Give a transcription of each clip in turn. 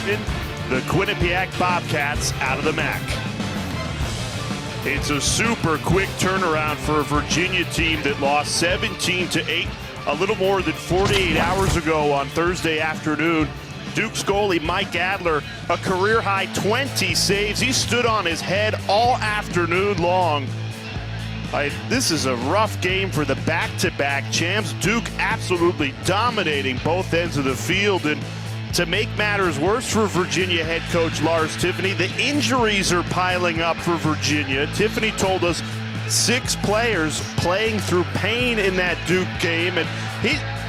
sending the Quinnipiac Bobcats out of the MAC. It's a super quick turnaround for a Virginia team that lost 17-8 a little more than 48 hours ago on Thursday afternoon. Duke's goalie Mike Adler, a career-high 20 saves. He stood on his head all afternoon long. This is a rough game for the back-to-back champs. Duke absolutely dominating both ends of the field. And to make matters worse for Virginia head coach Lars Tiffany, the injuries are piling up for Virginia. Tiffany told us 6 players playing through pain in that Duke game. And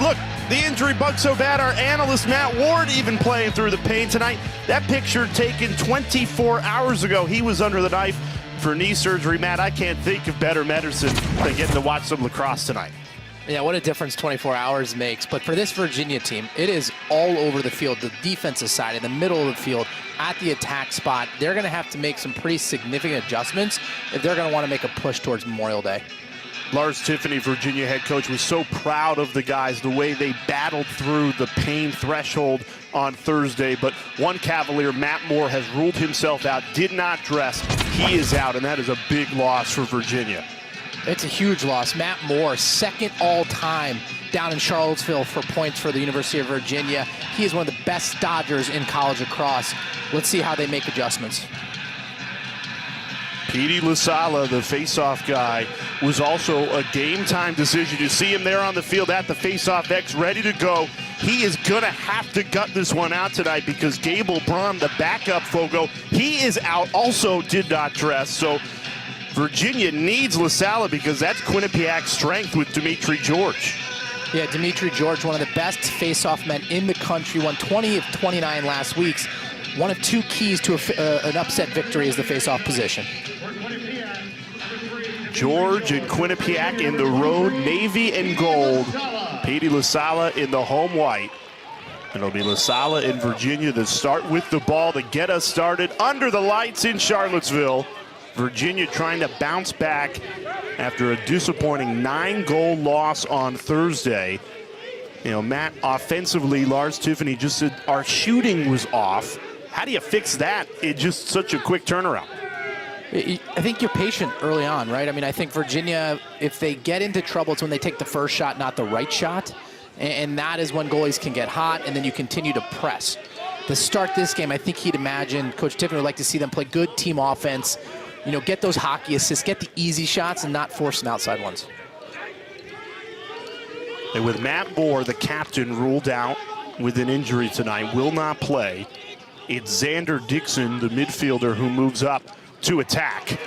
look, the injury bug so bad, our analyst Matt Ward even playing through the pain tonight. That picture taken 24 hours ago. He was under the knife for knee surgery. Matt, I can't think of better medicine than getting to watch some lacrosse tonight. Yeah, what a difference 24 hours makes. But for this Virginia team, it is all over the field, the defensive side, in the middle of the field, at the attack spot. They're going to have to make some pretty significant adjustments if they're going to want to make a push towards Memorial Day. Lars Tiffany, Virginia head coach, was so proud of the guys, the way they battled through the pain threshold on Thursday. But one Cavalier, Matt Moore, has ruled himself out, did not dress. He is out, and that is a big loss for Virginia. It's a huge loss. Matt Moore, second all-time down in Charlottesville for points for the University of Virginia. He is one of the best Dodgers in college lacrosse. Let's see how they make adjustments. Petey Lasala, the face-off guy, was also a game-time decision. You see him there on the field at the face-off X, ready to go. He is going to have to gut this one out tonight because Gable Braun, the backup Fogo, he is out, also did not dress. So Virginia needs Lasala because that's Quinnipiac's strength with Dimitri George. Yeah, Dimitri George, one of the best face-off men in the country, won 20 of 29 last week. One of 2 keys to an upset victory is the face-off position. George and Quinnipiac in the road, navy and gold. Petey Lasala in the home white. It'll be Lasala in Virginia to start with the ball to get us started under the lights in Charlottesville. Virginia trying to bounce back after a disappointing 9-goal loss on Thursday. You know, Matt, offensively, Lars Tiffany just said our shooting was off. How do you fix that? It's just such a quick turnaround. I think you're patient early on, right? I mean, I think Virginia, if they get into trouble, it's when they take the first shot, not the right shot. And that is when goalies can get hot, and then you continue to press. To start this game, I think he'd imagine Coach Tiffany would like to see them play good team offense, you know, get those hockey assists, get the easy shots, and not force some outside ones. And with Matt Moore, the captain, ruled out with an injury tonight, will not play. It's Xander Dixon, the midfielder, who moves up to attack.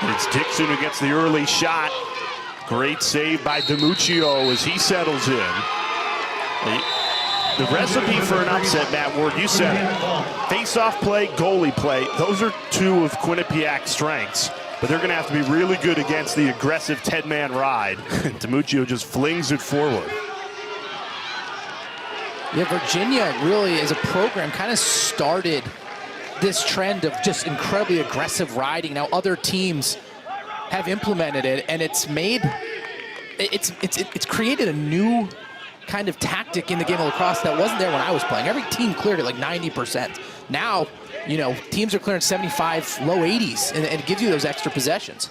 And it's Dixon who gets the early shot. Great save by DiMuccio as he settles in. The recipe for an upset, Matt Ward, you said it. Face-off play, goalie play. Those are 2 of Quinnipiac's strengths. But they're going to have to be really good against the aggressive 10-man ride. DiMuccio just flings it forward. Yeah, Virginia really, as a program, kind of started this trend of just incredibly aggressive riding. Now other teams have implemented it, and it's created a new kind of tactic in the game of lacrosse that wasn't there when I was playing. Every team cleared it like 90%. Now, you know, teams are clearing 75, low 80s, and it gives you those extra possessions.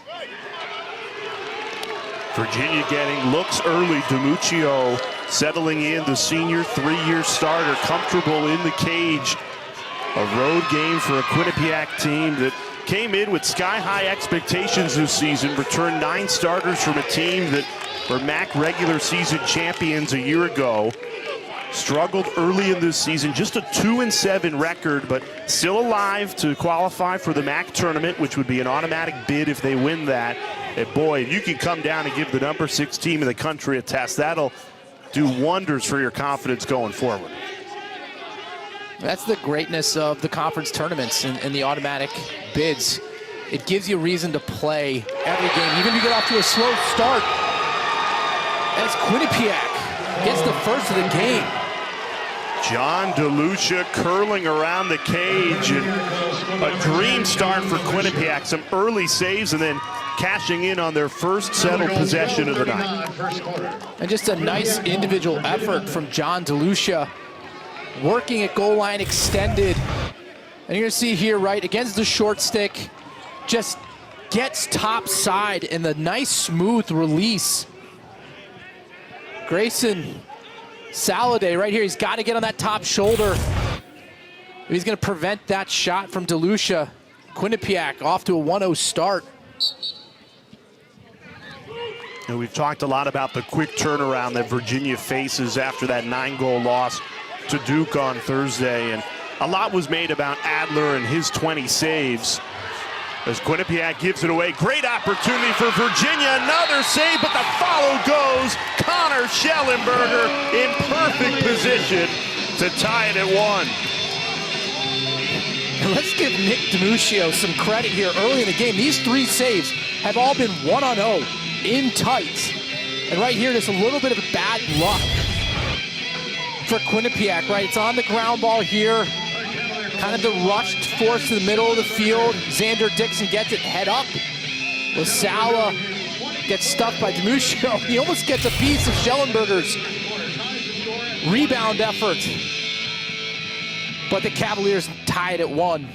Virginia getting looks early. DiMuccio settling in, the senior 3-year starter, comfortable in the cage. A road game for a Quinnipiac team that came in with sky-high expectations this season, returned 9 starters from a team that were MAC regular season champions a year ago. Struggled early in this season, just a 2-7 record, but still alive to qualify for the MAC tournament, which would be an automatic bid if they win that. And boy, if you can come down and give the number 6 team in the country a test, that'll do wonders for your confidence going forward. That's the greatness of the conference tournaments and the automatic bids. It gives you a reason to play every game, even if you get off to a slow start. As Quinnipiac gets the first of the game. John DeLucia curling around the cage, and a dream start for Quinnipiac. Some early saves and then cashing in on their first settled possession of the night. And just a nice individual effort from John DeLucia. working at goal line extended. And you're gonna see here, right, against the short stick, just gets top side in the nice smooth release. Grayson Saladay right here, he's got to get on that top shoulder. He's going to prevent that shot from DeLucia. Quinnipiac off to a 1-0 start. And we've talked a lot about the quick turnaround that Virginia faces after that 9-goal loss to Duke on Thursday. And a lot was made about Adler and his 20 saves. As Quinnipiac gives it away, great opportunity for Virginia, another save, but the follow goes. Connor Schellenberger in perfect position to tie it at 1. And let's give Nick DiMuccio some credit here early in the game. These 3 saves have all been 1-on-0 in tights. And right here, there's a little bit of bad luck for Quinnipiac, right? It's on the ground ball here. Kind of the rushed force to the middle of the field. Xander Dixon gets it head up. Lasala gets stuffed by DiMuccio. He almost gets a piece of Schellenberger's rebound effort. But the Cavaliers tie it at 1.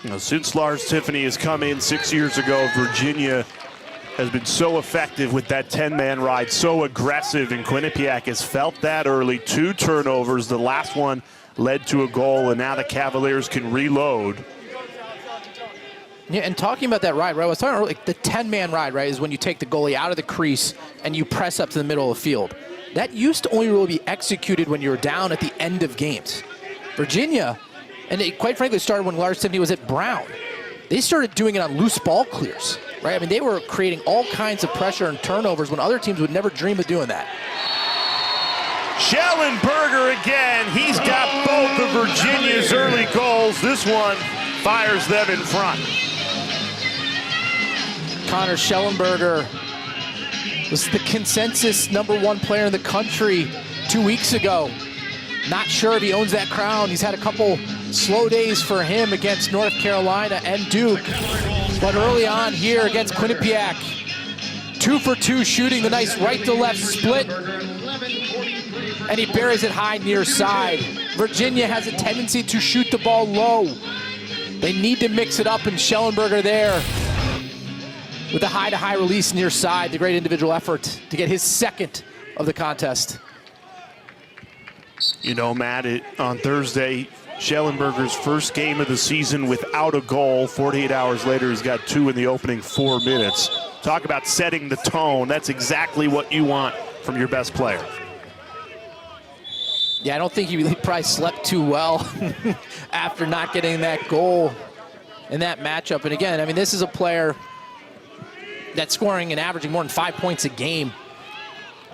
Now, since Lars Tiffany has come in 6 years ago, Virginia has been so effective with that 10-man ride, so aggressive, and Quinnipiac has felt that early. 2 turnovers, the last one led to a goal, and now the Cavaliers can reload. Yeah, and talking about that ride, right, I was talking earlier, the 10-man ride, right, is when you take the goalie out of the crease and you press up to the middle of the field. That used to only really be executed when you were down at the end of games. Virginia, and it quite frankly started when Lars Tiffany was at Brown, they started doing it on loose ball clears. Right? I mean, they were creating all kinds of pressure and turnovers when other teams would never dream of doing that. Schellenberger again. He's got both of Virginia's early goals. This one fires them in front. Connor Schellenberger was the consensus #1 player in the country 2 weeks ago. Not sure if he owns that crown. He's had a couple slow days for him against North Carolina and Duke. But early on here against Quinnipiac, 2 for 2 shooting the nice right to left split. And he buries it high near side. Virginia has a tendency to shoot the ball low. They need to mix it up, and Schellenberger there with a high-to-high release near side. The great individual effort to get his 2nd of the contest. You know, Matt, on Thursday, Schellenberger's first game of the season without a goal. 48 hours later, he's got 2 in the opening 4 minutes. Talk about setting the tone. That's exactly what you want from your best player. Yeah, I don't think he probably slept too well after not getting that goal in that matchup. And again, I mean, this is a player that's scoring and averaging more than 5 points a game.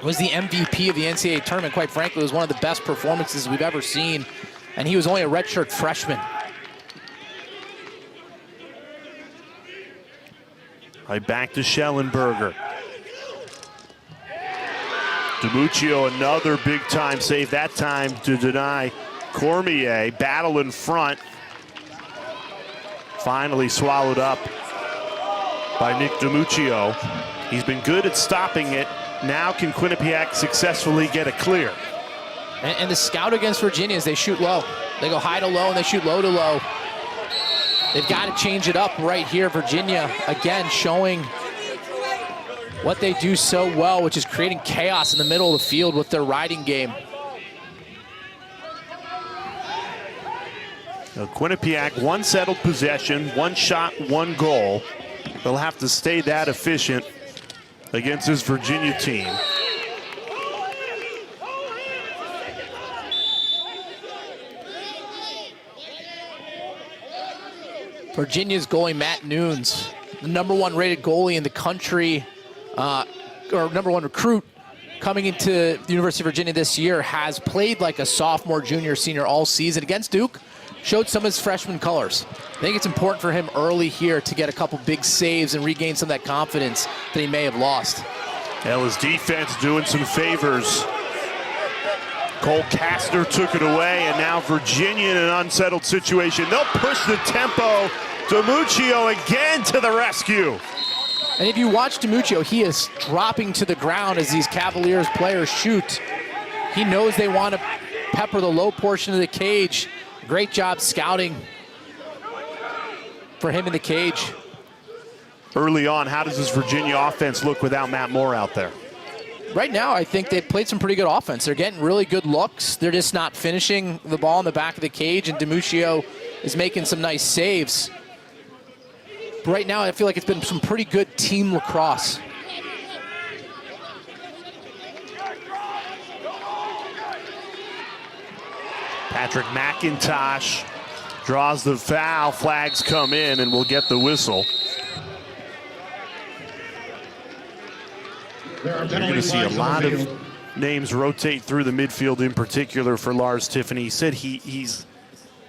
Was the MVP of the NCAA tournament. Quite frankly, it was one of the best performances we've ever seen. And he was only a redshirt freshman. Right back to Schellenberger. DiMuccio, another big-time save, that time to deny Cormier. Battle in front. Finally swallowed up by Nick DiMuccio. He's been good at stopping it. Now can Quinnipiac successfully get a clear? And the scout against Virginia is they shoot low. They go high to low and they shoot low to low. They've got to change it up right here. Virginia, again, showing what they do so well, which is creating chaos in the middle of the field with their riding game. Now, Quinnipiac, 1 settled possession, 1 shot, 1 goal. They'll have to stay that efficient against this Virginia team. Virginia's goalie, Matt Nunes, the #1 rated goalie in the country, or #1 recruit coming into the University of Virginia this year, has played like a sophomore, junior, senior all season against Duke. Showed some of his freshman colors. I think it's important for him early here to get a couple big saves and regain some of that confidence that he may have lost. Well, his defense doing some favors. Cole Kastner took it away, and now Virginia in an unsettled situation. They'll push the tempo. DiMuccio again to the rescue. And if you watch DiMuccio, he is dropping to the ground as these Cavaliers players shoot. He knows they want to pepper the low portion of the cage. Great job scouting for him in the cage. Early on, how does this Virginia offense look without Matt Moore out there? Right now, I think they've played some pretty good offense. They're getting really good looks. They're just not finishing the ball in the back of the cage, and DiMuccio is making some nice saves. But right now, I feel like it's been some pretty good team lacrosse. Patrick McIntosh draws the foul. Flags come in, and we'll get the whistle. You're going to see a lot of names rotate through the midfield, in particular for Lars Tiffany. He said he's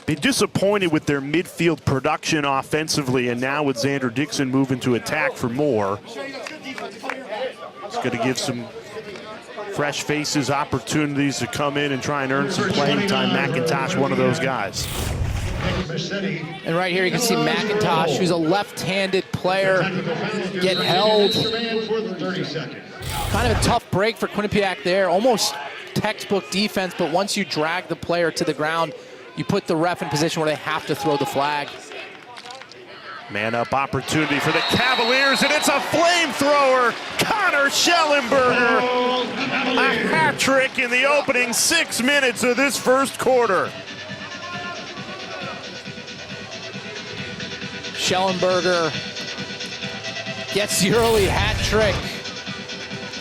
been disappointed with their midfield production offensively, and now with Xander Dixon moving to attack for Moore, it's going to give some fresh faces opportunities to come in and try and earn some playing time. McIntosh, one of those guys. And right here you can see McIntosh, who's a left-handed player, get held. Kind of a tough break for Quinnipiac there. Almost textbook defense, but once you drag the player to the ground, you put the ref in position where they have to throw the flag. Man-up opportunity for the Cavaliers, and it's a flamethrower. Connor Schellenberger, a hat trick in the opening 6 minutes of this first quarter. Schellenberger gets the early hat trick.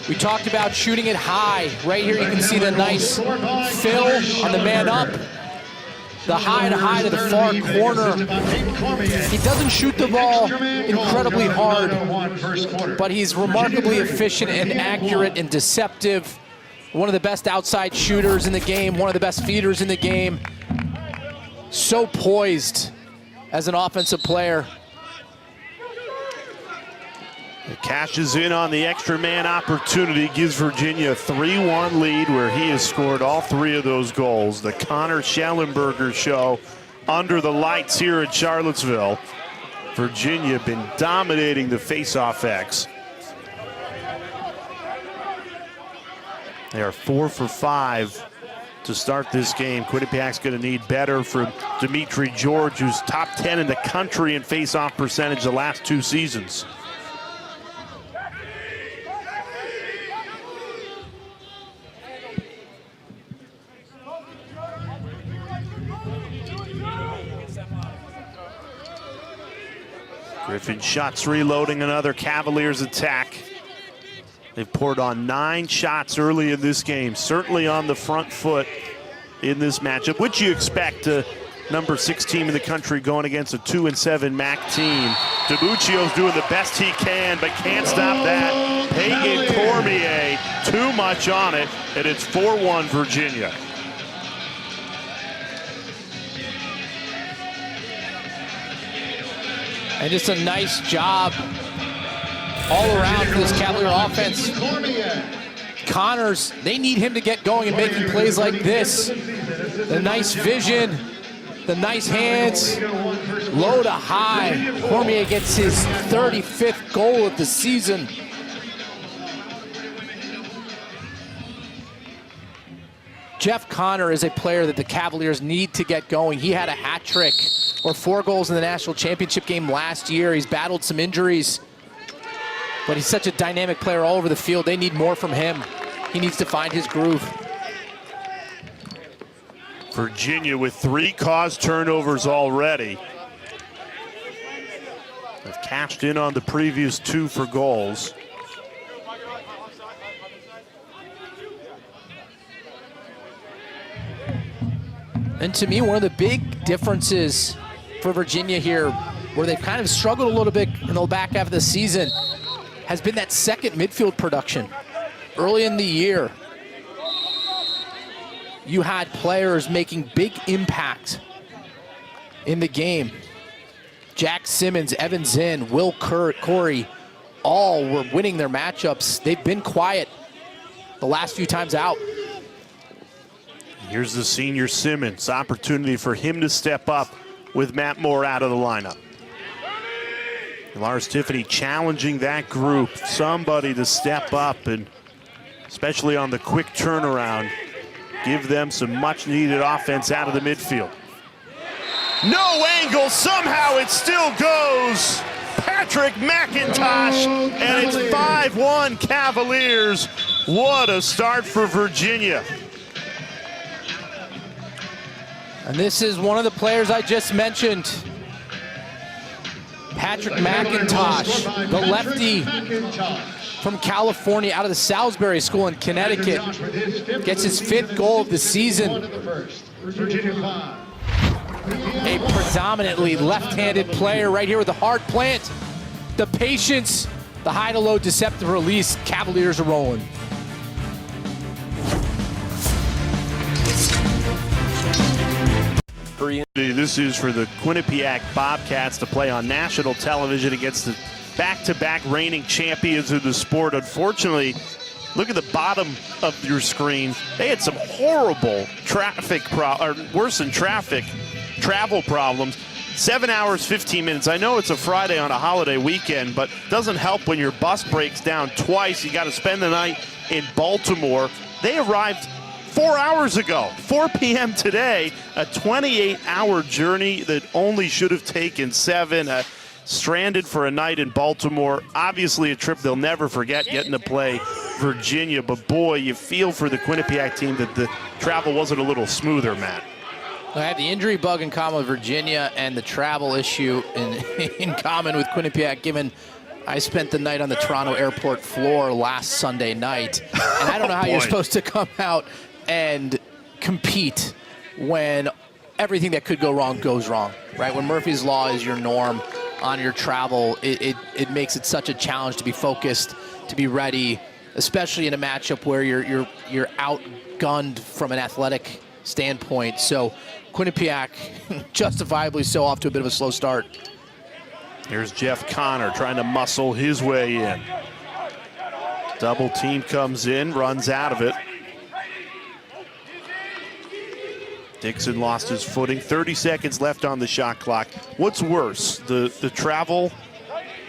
We talked about shooting it high. Right here you can see the nice fill on the man up. The high to the far corner. He doesn't shoot the ball incredibly hard, but he's remarkably efficient and accurate and deceptive. One of the best outside shooters in the game, one of the best feeders in the game. So poised as an offensive player. It cashes in on the extra man opportunity, gives Virginia a 3-1 lead where he has scored all 3 of those goals. The Connor Schellenberger show under the lights here in Charlottesville. Virginia been dominating the face-off X. They are 4 for 5 to start this game. Quinnipiac's going to need better from Dimitri George, who's top 10 in the country in face-off percentage the last 2 seasons. Griffin shots reloading another Cavaliers attack. They've poured on 9 shots early in this game, certainly on the front foot in this matchup, which you expect a number 6 team in the country going against a 2-7 MAC team. DiMuccio's doing the best he can, but can't stop that. Pagan Cormier, too much on it, and it's 4-1 Virginia. And just a nice job all around for this Cavalier offense. Connors, they need him to get going and making plays like this. The nice vision, the nice hands, low to high. Cormier gets his 35th goal of the season. Jeff Connor is a player that the Cavaliers need to get going. He had a hat trick or 4 goals in the national championship game last year. He's battled some injuries, but he's such a dynamic player all over the field. They need more from him. He needs to find his groove. Virginia with 3 caused turnovers already. They've cashed in on the previous 2 for goals. And to me, one of the big differences for Virginia here, where they've kind of struggled a little bit in the back half of the season, has been that second midfield production. Early in the year, you had players making big impact in the game. Jack Simmons, Evan Zinn, Will Corey, all were winning their matchups. They've been quiet the last few times out. Here's the senior Simmons. Opportunity for him to step up with Matt Moore out of the lineup. Lars Tiffany challenging that group, somebody to step up, and especially on the quick turnaround, give them some much-needed offense out of the midfield. No angle, somehow it still goes. Patrick McIntosh, and it's 5-1 Cavaliers. What a start for Virginia. And this is one of the players I just mentioned. Patrick McIntosh, the lefty from California out of the Salisbury School in Connecticut, gets his 5th goal of the season. A predominantly left-handed player right here with the hard plant, the patience, the high to low deceptive release. Cavaliers are rolling. This is for the Quinnipiac Bobcats to play on national television against the back-to-back reigning champions of the sport. Unfortunately, look at the bottom of your screen. They had some horrible worse than traffic, travel problems. 7 hours, 15 minutes. I know it's a Friday on a holiday weekend, but doesn't help when your bus breaks down twice. You got to spend the night in Baltimore. They arrived 4 hours ago, 4 p.m. today, a 28-hour journey that only should have taken 7. Stranded for a night in Baltimore. Obviously a trip they'll never forget, getting to play Virginia. But boy, you feel for the Quinnipiac team that the travel wasn't a little smoother, Matt. I had the injury bug in common with Virginia and the travel issue in common with Quinnipiac, given I spent the night on the Toronto airport floor last Sunday night. And I don't know how you're supposed to come out and compete when everything that could go wrong goes wrong, right? When Murphy's Law is your norm on your travel, it makes it such a challenge to be focused, to be ready, especially in a matchup where you're outgunned from an athletic standpoint. So Quinnipiac, justifiably so, off to a bit of a slow start. Here's Jeff Connor trying to muscle his way in. Double team comes in, runs out of it. Dixon lost his footing. 30 seconds left on the shot clock. What's worse, the travel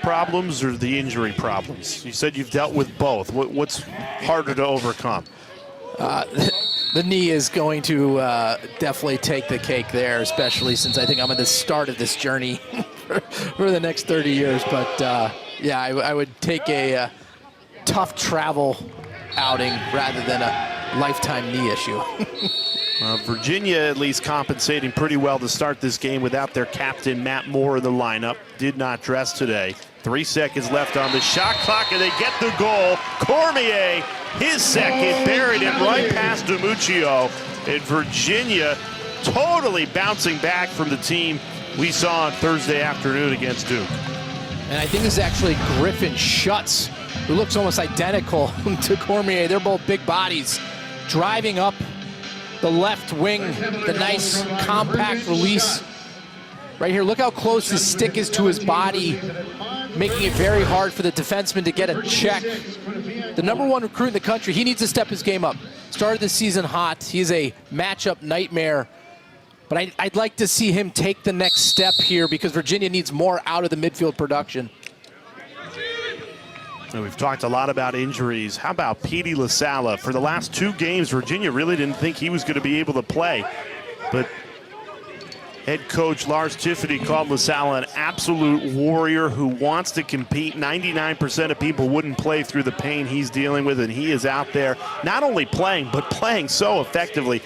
problems or the injury problems? You said you've dealt with both. What's harder to overcome? The knee is going to definitely take the cake there, especially since I think I'm at the start of this journey for the next 30 years. But yeah, I would take a tough travel outing rather than a lifetime knee issue. Virginia at least compensating pretty well to start this game without their captain, Matt Moore, in the lineup. Did not dress today. 3 seconds left on the shot clock, and they get the goal. Cormier, his second, buried it right past DiMuccio. And Virginia totally bouncing back from the team we saw on Thursday afternoon against Duke. And I think this is actually Griffin Schutz, who looks almost identical to Cormier. They're both big bodies, driving up the left wing, the nice compact release right here. Look how close his stick is to his body, making it very hard for the defenseman to get a check. The #1 recruit in the country, he needs to step his game up. Started the season hot. He is a matchup nightmare. But I'd like to see him take the next step here because Virginia needs more out of the midfield production. And we've talked a lot about injuries. How about Petey LaSalla? For the last 2 games, Virginia really didn't think he was going to be able to play. But head coach Lars Tiffany called LaSalla an absolute warrior who wants to compete. 99% of people wouldn't play through the pain he's dealing with, and he is out there not only playing, but playing so effectively.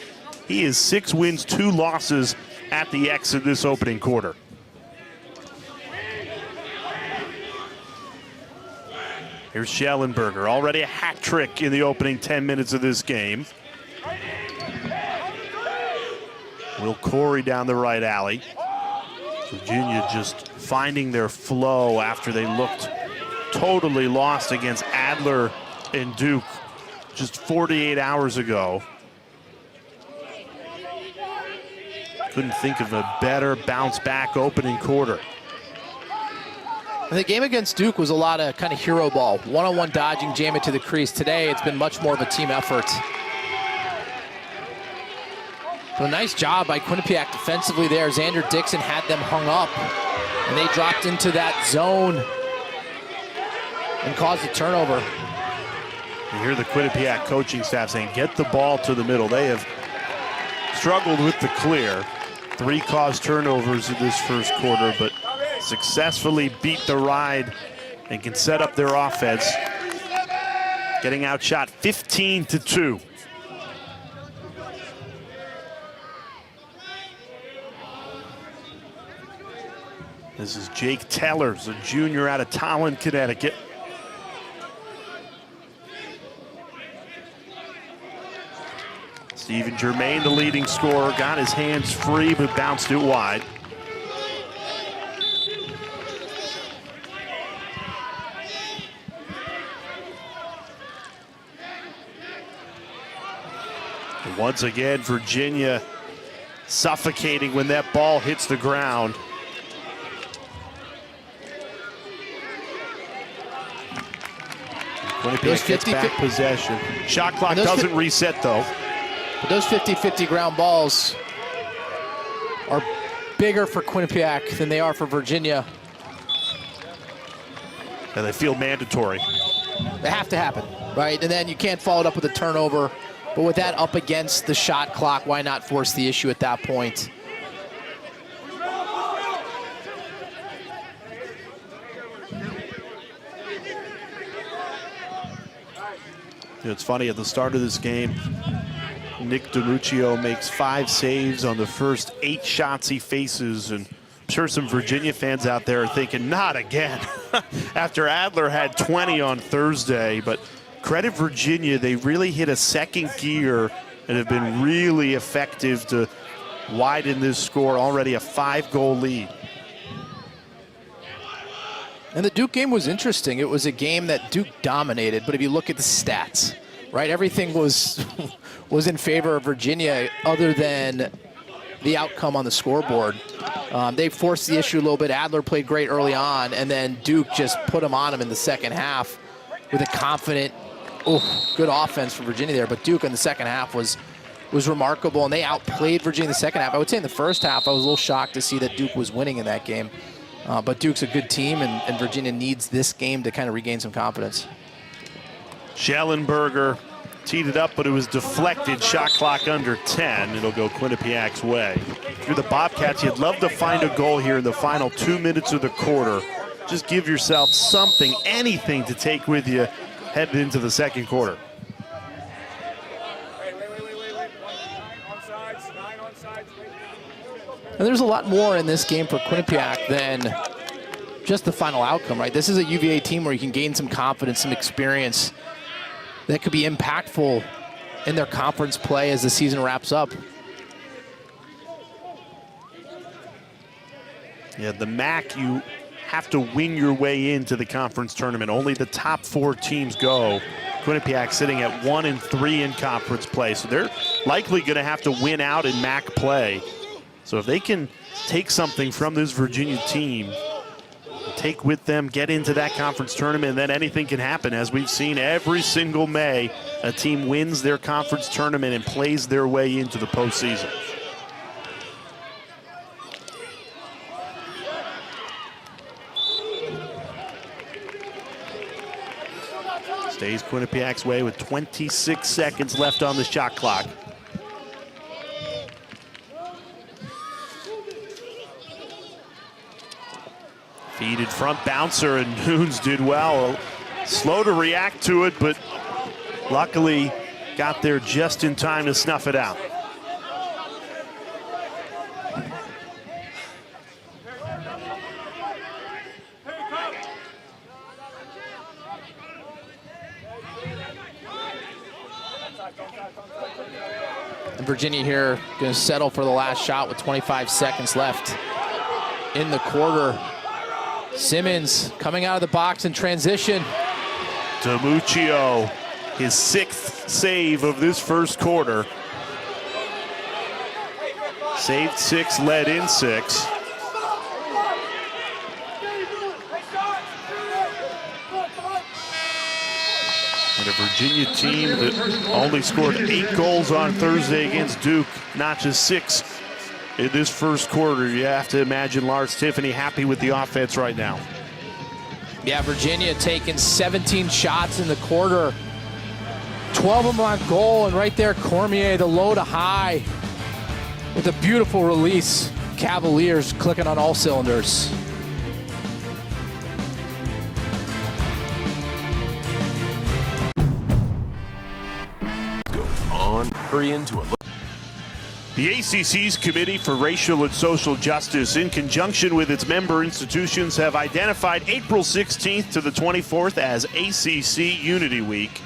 He is 6 wins, 2 losses at the X in this opening quarter. Here's Schellenberger, already a hat trick in the opening 10 minutes of this game. Will Corey down the right alley. Virginia just finding their flow after they looked totally lost against Adler and Duke just 48 hours ago. Couldn't think of a better bounce back opening quarter. The game against Duke was a lot of kind of hero ball, one-on-one dodging, jam it to the crease. Today, it's been much more of a team effort. So a nice job by Quinnipiac defensively there. Xander Dixon had them hung up. And they dropped into that zone and caused a turnover. You hear the Quinnipiac coaching staff saying, get the ball to the middle. They have struggled with the clear. 3 caused turnovers in this first quarter, but successfully beat the ride and can set up their offense. Getting outshot 15-2. This is Jake Tellers, a junior out of Tolland, Connecticut. Stephen Germain, the leading scorer, got his hands free but bounced it wide. And once again, Virginia suffocating when that ball hits the ground. Quinnipiac gets back possession. Shot clock doesn't reset, though. But those 50-50 ground balls are bigger for Quinnipiac than they are for Virginia. And they feel mandatory. They have to happen, right? And then you can't follow it up with a turnover. But with that up against the shot clock, why not force the issue at that point? It's funny, at the start of this game, Nick DiMuccio makes 5 saves on the first 8 shots he faces, and I'm sure some Virginia fans out there are thinking, not again, after Adler had 20 on Thursday. But credit Virginia, they really hit a second gear and have been really effective to widen this score, already a 5-goal lead. And the Duke game was interesting. It was a game that Duke dominated, but if you look at the stats, right, everything was in favor of Virginia other than the outcome on the scoreboard. They forced the issue a little bit. Adler played great early on, and then Duke just put them on him in the second half with a confident, good offense for Virginia there. But Duke in the second half was remarkable, and they outplayed Virginia in the second half. I would say in the first half, I was a little shocked to see that Duke was winning in that game. But Duke's a good team, and Virginia needs this game to kind of regain some confidence. Schellenberger teed it up, but it was deflected. Shot clock under 10. It'll go Quinnipiac's way. If you're the Bobcats, you'd love to find a goal here in the final 2 minutes of the quarter. Just give yourself something, anything to take with you heading into the second quarter. And there's a lot more in this game for Quinnipiac than just the final outcome, right? This is a UVA team where you can gain some confidence, some experience that could be impactful in their conference play as the season wraps up. Yeah, the MAC, you have to win your way into the conference tournament. Only the top 4 teams go. Quinnipiac sitting at 1-3 in conference play, so they're likely going to have to win out in MAC play. So if they can take something from this Virginia team, take with them, get into that conference tournament, and then anything can happen. As we've seen every single May, a team wins their conference tournament and plays their way into the postseason. Stays Quinnipiac's way with 26 seconds left on the shot clock. Feed in front, bouncer, and Nunes did well. Slow to react to it, but luckily got there just in time to snuff it out. And Virginia here going to settle for the last shot with 25 seconds left in the quarter. Simmons coming out of the box in transition. DiMuccio, his 6th save of this first quarter. Saved 6, led in 6. And a Virginia team that only scored 8 goals on Thursday against Duke, notches 6 in this first quarter. You have to imagine Lars Tiffany happy with the offense right now. Yeah, Virginia taking 17 shots in the quarter. 12 of them on goal, and right there, Cormier, the low to high, with a beautiful release. Cavaliers clicking on all cylinders. Go on, hurry into a look. The ACC's Committee for Racial and Social Justice, in conjunction with its member institutions, have identified April 16th to the 24th as ACC Unity Week.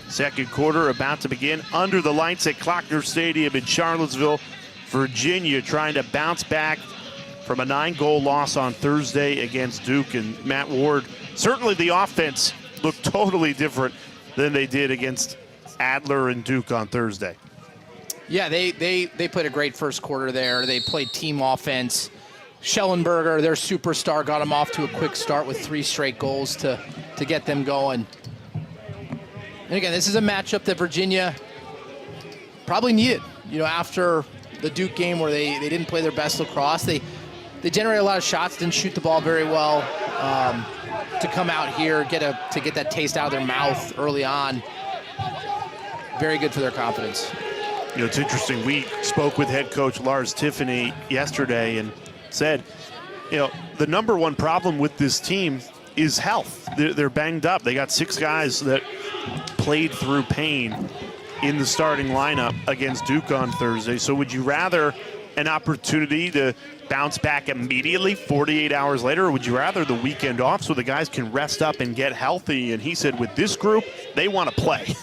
Second quarter about to begin under the lights at Klockner Stadium in Charlottesville. Virginia trying to bounce back from a 9-goal loss on Thursday against Duke. And Matt Ward, certainly the offense looked totally different than they did against Adler and Duke on Thursday. Yeah, they played a great first quarter there. They played team offense. Schellenberger, their superstar, got them off to a quick start with 3 straight goals to get them going. And again, this is a matchup that Virginia probably needed. You know, after the Duke game where they didn't play their best lacrosse, they generated a lot of shots, didn't shoot the ball very well. To come out here, to get that taste out of their mouth early on, very good for their confidence. You know, it's interesting. We spoke with head coach Lars Tiffany yesterday and said, you know, the number one problem with this team is health. They're banged up. They got 6 guys that played through pain in the starting lineup against Duke on Thursday. So would you rather an opportunity to bounce back immediately 48 hours later, or would you rather the weekend off so the guys can rest up and get healthy? And he said with this group, they want to play.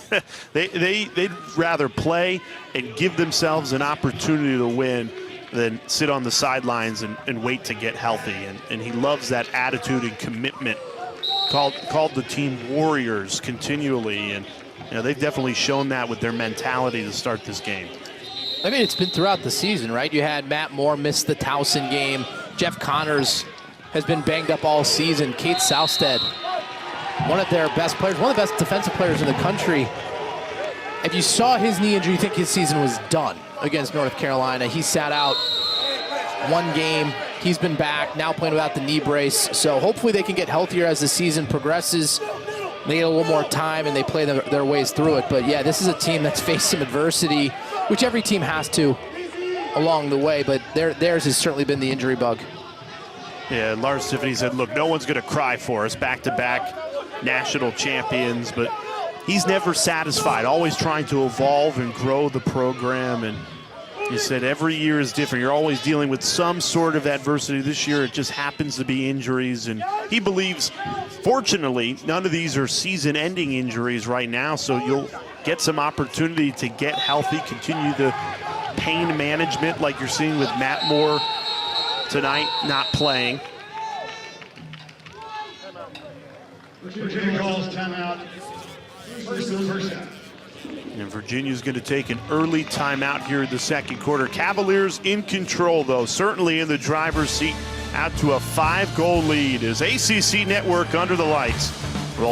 They'd rather play and give themselves an opportunity to win than sit on the sidelines and wait to get healthy. And he loves that attitude and commitment. Called the team warriors continually. And you know, they've definitely shown that with their mentality to start this game. I mean, it's been throughout the season, right? You had Matt Moore miss the Towson game. Jeff Connors has been banged up all season. Kate Southstead, one of their best players, one of the best defensive players in the country. If you saw his knee injury, you think his season was done against North Carolina. He sat out 1 game. He's been back, now playing without the knee brace. So hopefully they can get healthier as the season progresses. They get a little more time and they play their ways through it. But yeah, this is a team that's faced some adversity, which every team has to along the way, but theirs has certainly been the injury bug. Yeah, Lars Tiffany said, look, no one's going to cry for us, back-to-back national champions, but he's never satisfied, always trying to evolve and grow the program. And he said every year is different. You're always dealing with some sort of adversity. This year it just happens to be injuries, and he believes, fortunately, none of these are season-ending injuries right now, so you'll get some opportunity to get healthy, continue the pain management like you're seeing with Matt Moore tonight, not playing. Virginia calls timeout. First down. And Virginia's going to take an early timeout here in the second quarter. Cavaliers in control, though, certainly in the driver's seat, out to a 5-goal lead as ACC Network under the lights.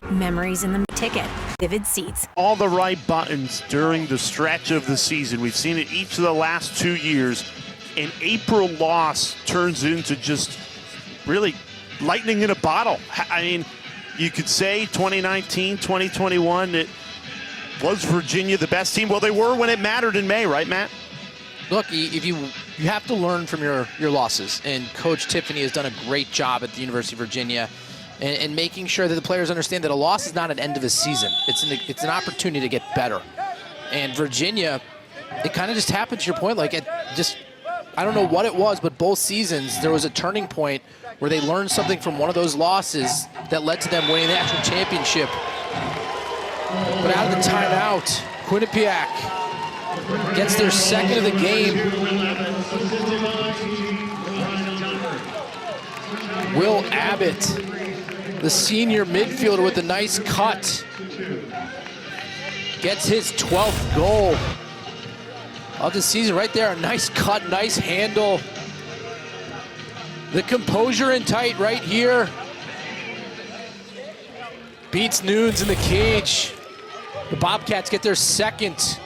Memories in the ticket. Vivid seats. All the right buttons during the stretch of the season. We've seen it each of the last 2 years. An April loss turns into just really lightning in a bottle. I mean, you could say 2019, 2021, it was Virginia the best team? Well, they were when it mattered in May, right, Matt? Look, if you have to learn from your losses, and Coach Tiffany has done a great job at the University of Virginia and making sure that the players understand that a loss is not an end of a season. It's an opportunity to get better. And Virginia, it kind of just happened, to your point, like I don't know what it was, but both seasons there was a turning point where they learned something from one of those losses that led to them winning the actual championship. But out of the timeout, Quinnipiac gets their second of the game. Will Abbott, the senior midfielder with a nice cut, gets his 12th goal of the season right there. A nice cut, nice handle. The composure in tight right here. Beats Nunes in the cage. The Bobcats get their second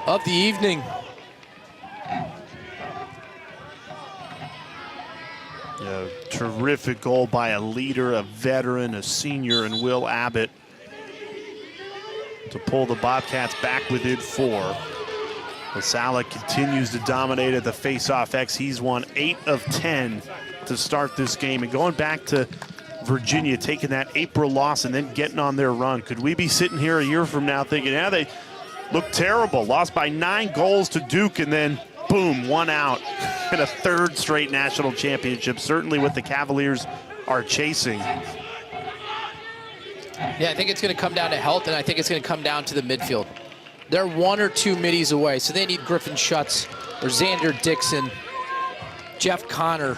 of the evening. A terrific goal by a leader, a veteran, a senior, and Will Abbott to pull the Bobcats back within 4. Lasala continues to dominate at the face-off X. He's won 8 of 10 to start this game. And going back to Virginia, taking that April loss and then getting on their run. Could we be sitting here a year from now thinking, yeah, they look terrible, lost by 9 goals to Duke, and then boom, 1 out in a 3rd straight national championship, certainly what the Cavaliers are chasing. Yeah, I think it's going to come down to health, and I think it's going to come down to the midfield. They're 1 or 2 middies away, so they need Griffin Schutz or Xander Dixon, Jeff Connor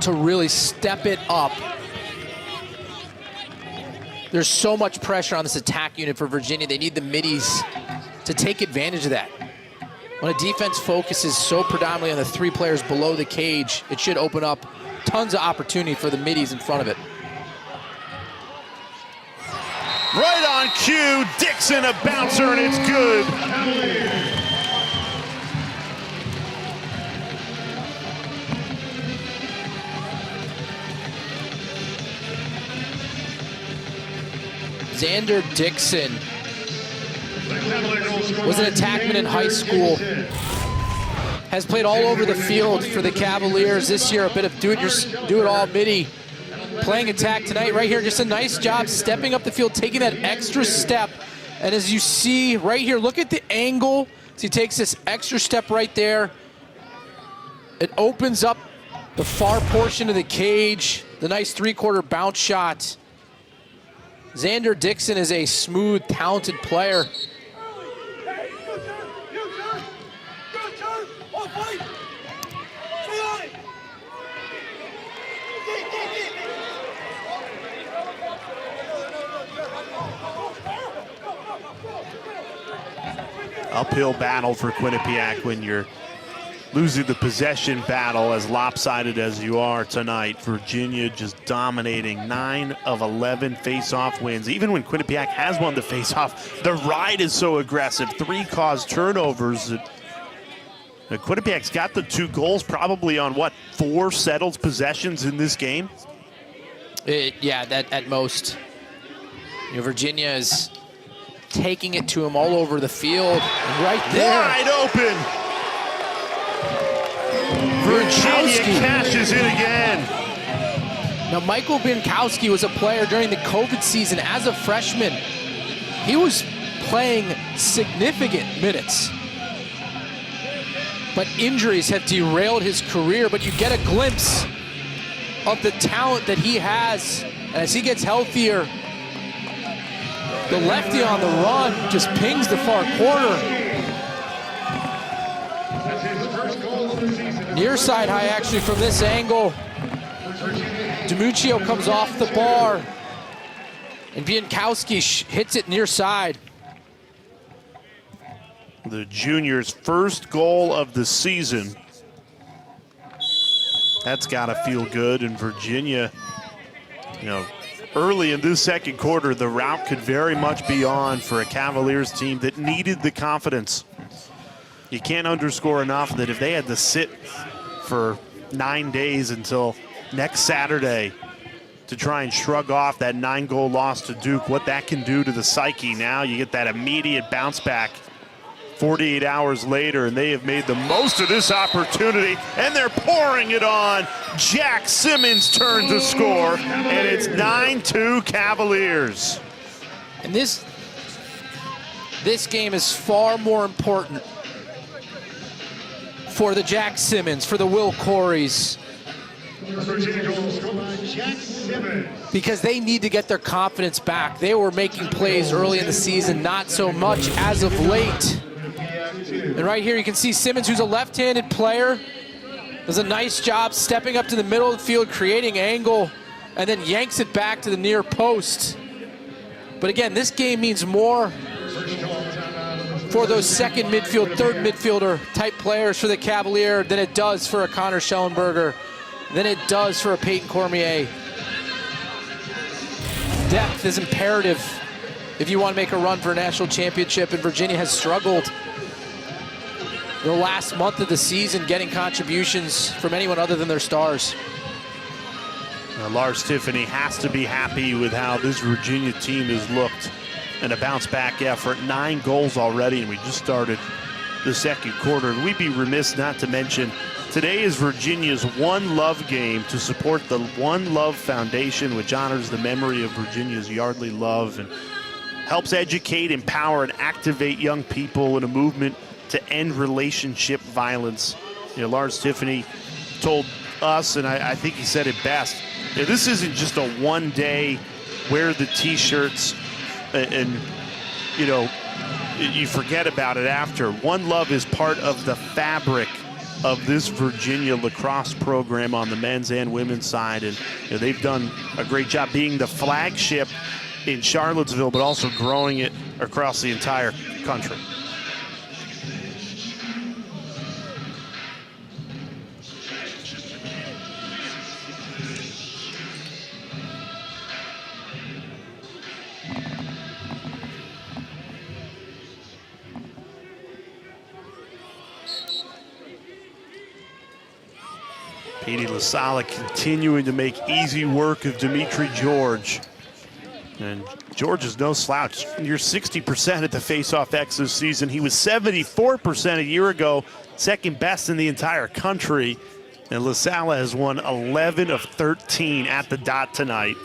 to really step it up. There's so much pressure on this attack unit for Virginia. They need the middies to take advantage of that. When a defense focuses so predominantly on the 3 players below the cage, it should open up tons of opportunity for the middies in front of it. Right on cue, Dixon a bouncer, and it's good. Xander Dixon was an attackman in high school. Has played all over the field for the Cavaliers this year. A bit of do-it-all midi. Playing attack tonight right here. Just a nice job stepping up the field, taking that extra step. And as you see right here, look at the angle. So he takes this extra step right there. It opens up the far portion of the cage. The nice 3-quarter bounce shot. Xander Dixon is a smooth, talented player. Uphill battle for Quinnipiac when you're losing the possession battle as lopsided as you are tonight. Virginia just dominating 9 of 11 face-off wins. Even when Quinnipiac has won the face-off, the ride is so aggressive. 3 caused turnovers. Quinnipiac's got the 2 goals probably on, what, 4 settled possessions in this game? Yeah, that at most. Virginia is taking it to him all over the field. Right there. Wide open. Virginia cashes in again. Now, Michael Binkowski was a player during the COVID season as a freshman. He was playing significant minutes. But injuries have derailed his career, but you get a glimpse of the talent that he has. And as he gets healthier, the lefty on the run just pings the far corner. Near side high actually from this angle. DiMuccio comes off the bar. And Biankowski hits it near side. The junior's first goal of the season. That's got to feel good. And Virginia, early in this second quarter, the route could very much be on for a Cavaliers team that needed the confidence. You can't underscore enough that if they had to sit for 9 days until next Saturday to try and shrug off that 9-goal loss to Duke, what that can do to the psyche. Now you get that immediate bounce back 48 hours later, and they have made the most of this opportunity, and they're pouring it on. Jack Simmons' turn to score, and it's 9-2 Cavaliers. And this game is far more important for the Jack Simmons, for the Will Coreys, because they need to get their confidence back. They were making plays early in the season, not so much as of late. And right here you can see Simmons, who's a left-handed player, does a nice job stepping up to the middle of the field, creating angle, and then yanks it back to the near post. But again, this game means more for those second midfield, third midfielder type players for the Cavalier than it does for a Connor Schellenberger, than it does for a Peyton Cormier. Depth is imperative if you want to make a run for a national championship, and Virginia has struggled the last month of the season getting contributions from anyone other than their stars. Lars Tiffany has to be happy with how this Virginia team has looked in a bounce-back effort. 9 goals already, and we just started the second quarter. And we'd be remiss not to mention today is Virginia's One Love game to support the One Love Foundation, which honors the memory of Virginia's Yardley Love and helps educate, empower, and activate young people in a movement to end relationship violence. Lars Tiffany told us, and I think he said it best, this isn't just a one-day wear the T-shirts and you forget about it after. One Love is part of the fabric of this Virginia lacrosse program on the men's and women's side, and they've done a great job being the flagship in Charlottesville, but also growing it across the entire country. Petey LaSala continuing to make easy work of Dimitri George. And George is no slouch. Near 60% at the face-off X this season. He was 74% a year ago, second best in the entire country. And LaSala has won 11 of 13 at the dot tonight.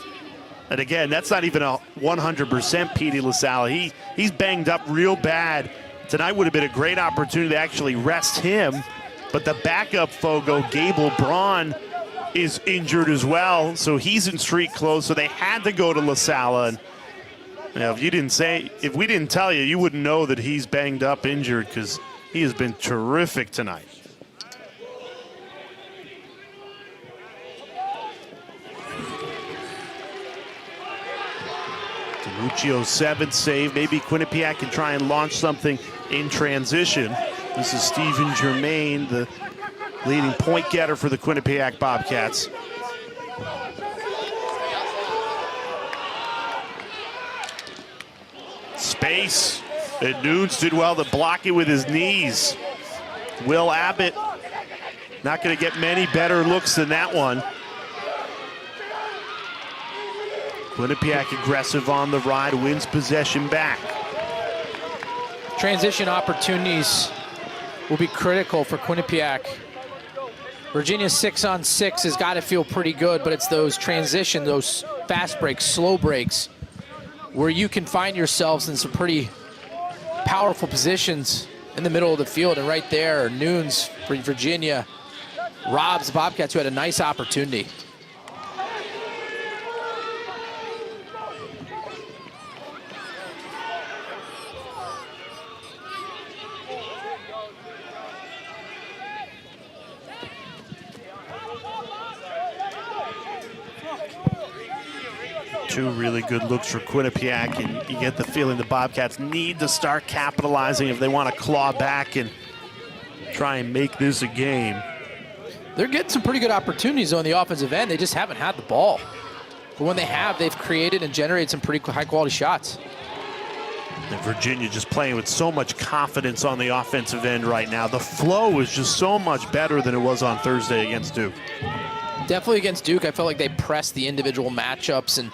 And again, that's not even a 100% Petey LaSala. He's banged up real bad. Tonight would have been a great opportunity to actually rest him. But the backup Fogo, Gable Braun, is injured as well, so he's in street clothes, so they had to go to LaSala. And if we didn't tell you, you wouldn't know that he's banged up, injured, because he has been terrific tonight. DiMuccio's 7th save. Maybe Quinnipiac can try and launch something in transition. This is Stephen Germain, the leading point getter for the Quinnipiac Bobcats. Space, and Nunes did well to block it with his knees. Will Abbott, not going to get many better looks than that one. Quinnipiac aggressive on the ride, wins possession back. Transition opportunities will be critical for Quinnipiac. Virginia's 6-on-6 has got to feel pretty good, but it's those transition, those fast breaks, slow breaks, where you can find yourselves in some pretty powerful positions in the middle of the field. And right there, Nunes for Virginia robs the Bobcats, who had a nice opportunity. Two really good looks for Quinnipiac, and you get the feeling the Bobcats need to start capitalizing if they want to claw back and try and make this a game. They're getting some pretty good opportunities on the offensive end. They just haven't had the ball. But when they have, they've created and generated some pretty high-quality shots. And Virginia just playing with so much confidence on the offensive end right now. The flow is just so much better than it was on Thursday against Duke. Definitely against Duke, I felt like they pressed the individual matchups, and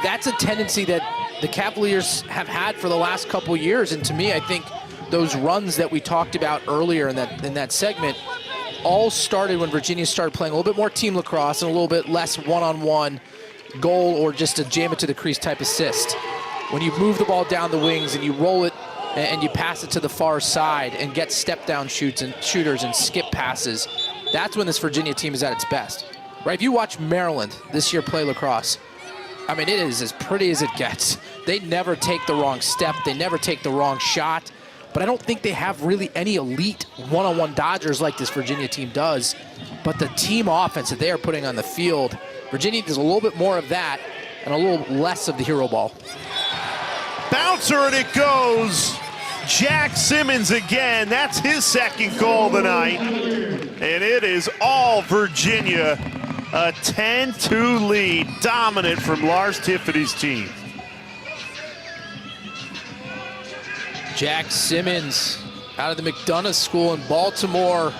that's a tendency that the Cavaliers have had for the last couple years. And to me, I think those runs that we talked about earlier in that segment all started when Virginia started playing a little bit more team lacrosse and a little bit less one-on-one goal or just a jam it to the crease type assist. When you move the ball down the wings and you roll it and you pass it to the far side and get step-down shooters and skip passes, that's when this Virginia team is at its best. Right? If you watch Maryland this year play lacrosse, I mean, it is as pretty as it gets. They never take the wrong step. They never take the wrong shot. But I don't think they have really any elite one-on-one dodgers like this Virginia team does. But the team offense that they are putting on the field, Virginia does a little bit more of that and a little less of the hero ball. Bouncer, and it goes. Jack Simmons again. That's his second goal tonight. And it is all Virginia. A 10-2 lead, dominant from Lars Tiffany's team. Jack Simmons out of the McDonough School in Baltimore.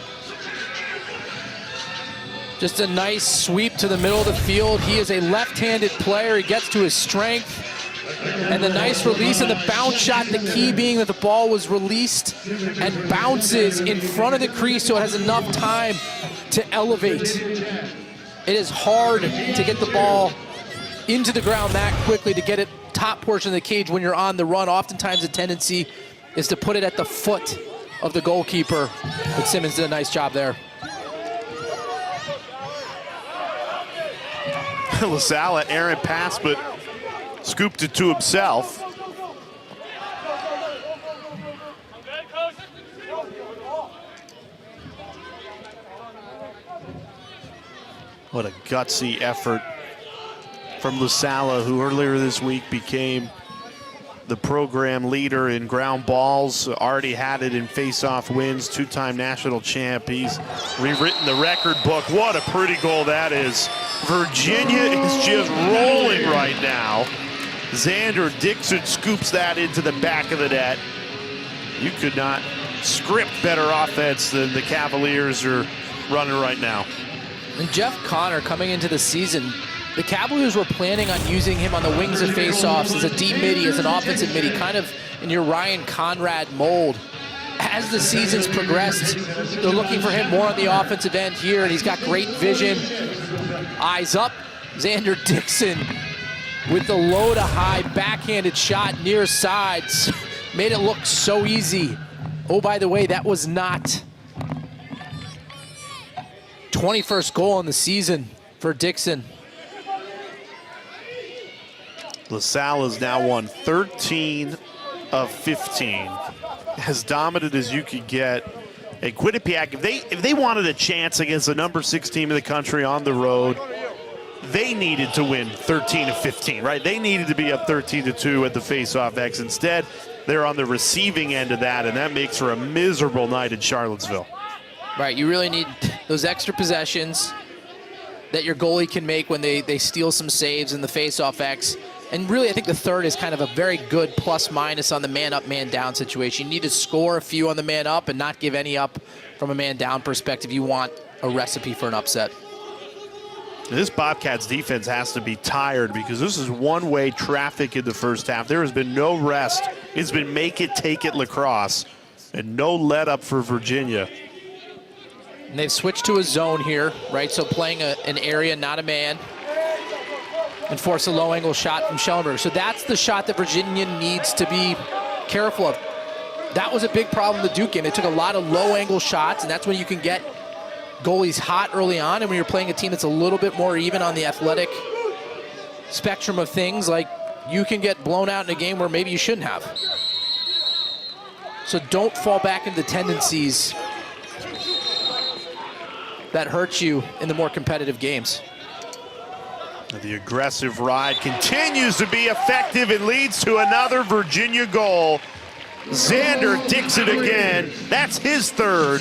Just a nice sweep to the middle of the field. He is a left-handed player. He gets to his strength. And the nice release and the bounce shot, the key being that the ball was released and bounces in front of the crease so it has enough time to elevate. It is hard to get the ball into the ground that quickly, to get it top portion of the cage when you're on the run. Oftentimes the tendency is to put it at the foot of the goalkeeper, but Simmons did a nice job there. LaSalle, errant pass, but scooped it to himself. What a gutsy effort from LaSalle, who earlier this week became the program leader in ground balls, already had it in face-off wins, two-time national champ. He's rewritten the record book. What a pretty goal that is. Virginia is just rolling right now. Xander Dixon scoops that into the back of the net. You could not script better offense than the Cavaliers are running right now. And Jeff Connor coming into the season, the Cavaliers were planning on using him on the wings of faceoffs as a deep midi, as an offensive midi, kind of in your Ryan Conrad mold. As the season's progressed, they're looking for him more on the offensive end here, and he's got great vision. Eyes up, Xander Dixon with the low to high backhanded shot near sides. Made it look so easy. Oh, by the way, that was not 21st goal in the season for Dixon. LaSalle has now won 13 of 15. As dominant as you could get. And Quinnipiac, if they wanted a chance against the number 6 team in the country on the road, they needed to win 13 of 15, right? They needed to be up 13-2 at the face-off X. Instead, they're on the receiving end of that, and that makes for a miserable night in Charlottesville. Right, you really need those extra possessions that your goalie can make when they steal some saves in the face-off X. And really, I think the third is kind of a very good plus-minus on the man-up, man-down situation. You need to score a few on the man-up and not give any up from a man-down perspective. You want a recipe for an upset. This Bobcats defense has to be tired because this is one-way traffic in the first half. There has been no rest. It's been make it, take it lacrosse, and no let-up for Virginia. And they've switched to a zone here, right? So playing an area, not a man, and force a low-angle shot from Schellenberg. So that's the shot that Virginia needs to be careful of. That was a big problem in the Duke game. They took a lot of low-angle shots, and that's when you can get goalies hot early on, and when you're playing a team that's a little bit more even on the athletic spectrum of things, like you can get blown out in a game where maybe you shouldn't have. So don't fall back into tendencies that hurt you in the more competitive games. The aggressive ride continues to be effective and leads to another Virginia goal. Xander Dixon again. That's his third.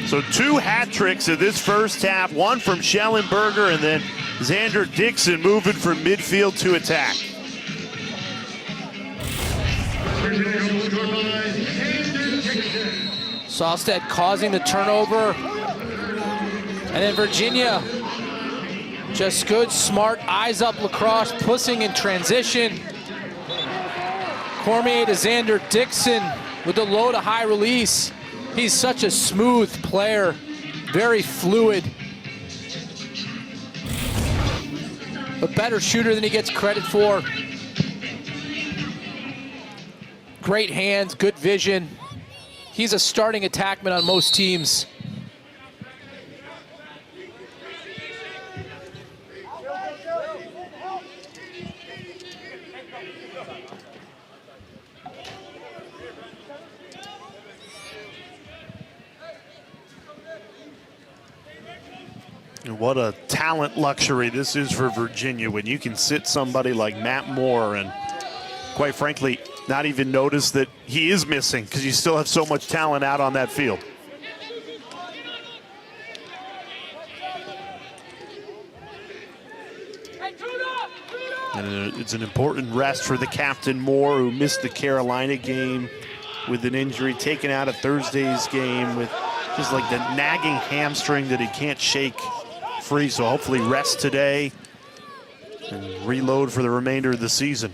So 2 hat tricks in this first half, one from Schellenberger and then Xander Dixon moving from midfield to attack. Sahlstedt causing the turnover. And then Virginia, just good, smart, eyes up lacrosse, pushing in transition. Cormier to Xander Dixon with the low to high release. He's such a smooth player, very fluid. A better shooter than he gets credit for. Great hands, good vision. He's a starting attackman on most teams. And what a talent luxury this is for Virginia when you can sit somebody like Matt Moore and, quite frankly, not even notice that he is missing because you still have so much talent out on that field. And it's an important rest for the captain Moore, who missed the Carolina game with an injury, taken out of Thursday's game with Just like the nagging hamstring that he can't shake free. So hopefully rest today and reload for the remainder of the season.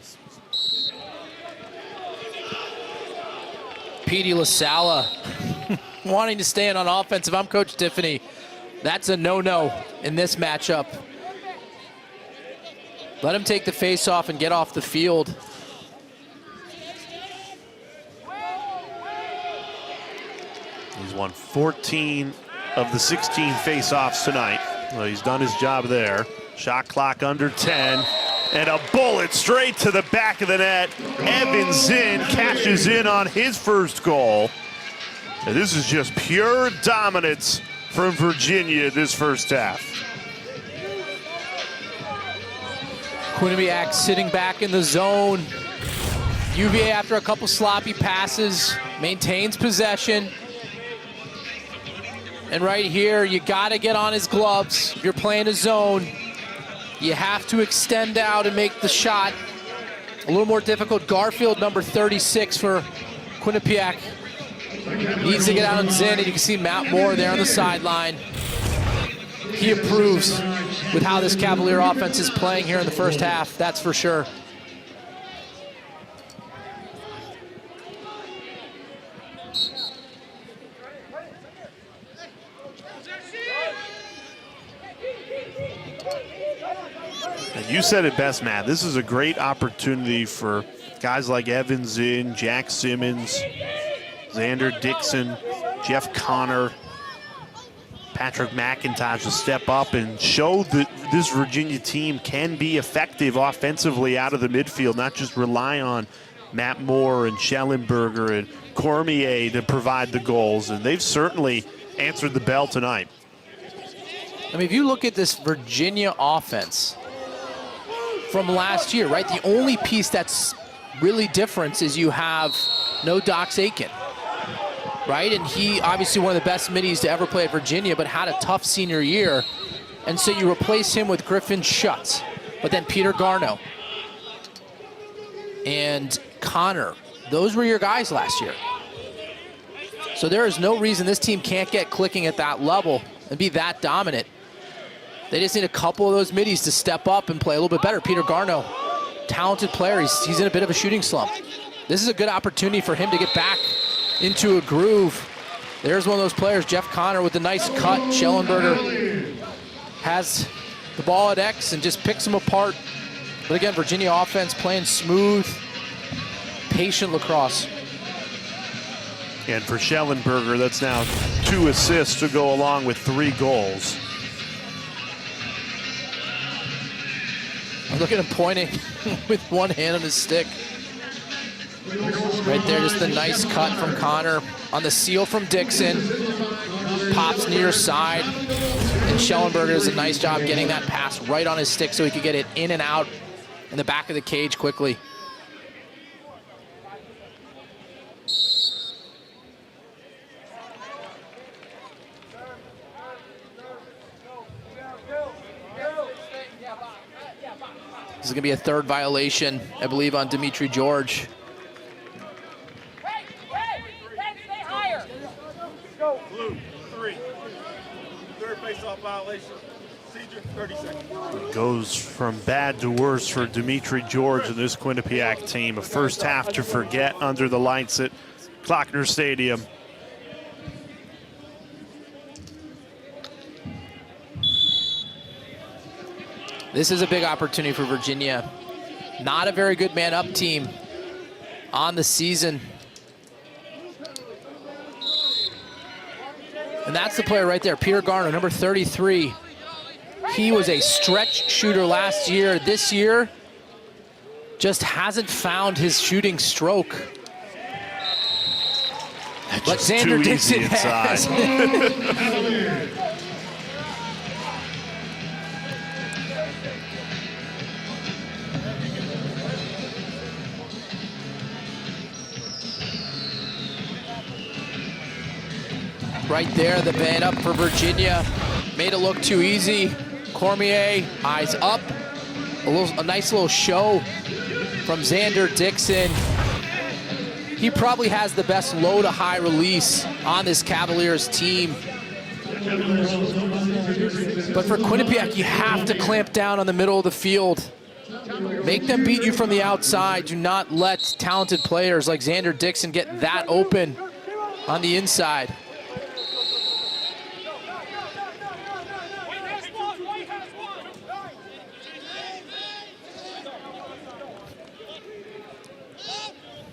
Petey LaSala wanting to stay in on offense. If I'm Coach Tiffany, that's a no-no in this matchup. Let him take the face off and get off the field. He's won 14 of the 16 face-offs tonight. Well, he's done his job there. Shot clock under 10. And a bullet straight to the back of the net. Evan Zinn cashes in on his first goal. And this is just pure dominance from Virginia this first half. Quinnipiac sitting back in the zone. UVA, after a couple sloppy passes, maintains possession. And right here, you gotta get on his gloves. If you're playing a zone, you have to extend out and make the shot a little more difficult. Garfield, number 36 for Quinnipiac, needs to get out on Zinn, and you can see Matt Moore there on the sideline. He approves with how this Cavalier offense is playing here in the first half, that's for sure. And you said it best, Matt. This is a great opportunity for guys like Evan Zinn, Jack Simmons, Xander Dixon, Jeff Connor, Patrick McIntosh to step up and show that this Virginia team can be effective offensively out of the midfield, not just rely on Matt Moore and Schellenberger and Cormier to provide the goals. And they've certainly answered the bell tonight. I mean, if you look at this Virginia offense from last year, right? The only piece that's really different is you have no Dox Aiken, right? And he obviously one of the best middies to ever play at Virginia, but had a tough senior year. And so you replace him with Griffin Schutz, but then Peter Garno and Connor. Those were your guys last year. So there is no reason this team can't get clicking at that level and be that dominant. They just need a couple of those middies to step up and play a little bit better. Peter Garno, talented player. He's in a bit of a shooting slump. This is a good opportunity for him to get back into a groove. There's one of those players, Jeff Connor, with a nice cut. Schellenberger has the ball at X and just picks him apart. But again, Virginia offense playing smooth, patient lacrosse. And for Schellenberger, that's now 2 assists to go along with 3 goals. Look at him pointing with one hand on his stick. Right there, just the nice cut from Connor on the seal from Dixon. Pops near side. And Schellenberger does a nice job getting that pass right on his stick so he could get it in and out in the back of the cage quickly. This is going to be a 3rd violation, I believe, on Dimitri George. Blue, 3. 3rd face-off violation. Procedure, 30 seconds. Goes from bad to worse for Dimitri George and this Quinnipiac team. A first half to forget under the lights at Klockner Stadium. This is a big opportunity for Virginia. Not a very good man-up team on the season. And that's the player right there, Peter Garno, number 33. He was a stretch shooter last year. This year, just hasn't found his shooting stroke. But Xander Dixon has. Right there, the man up for Virginia. Made it look too easy. Cormier, eyes up. A nice little show from Xander Dixon. he probably has the best low to high release on this Cavaliers team. But for Quinnipiac, you have to clamp down on the middle of the field. Make them beat you from the outside. Do not let talented players like Xander Dixon get that open on the inside.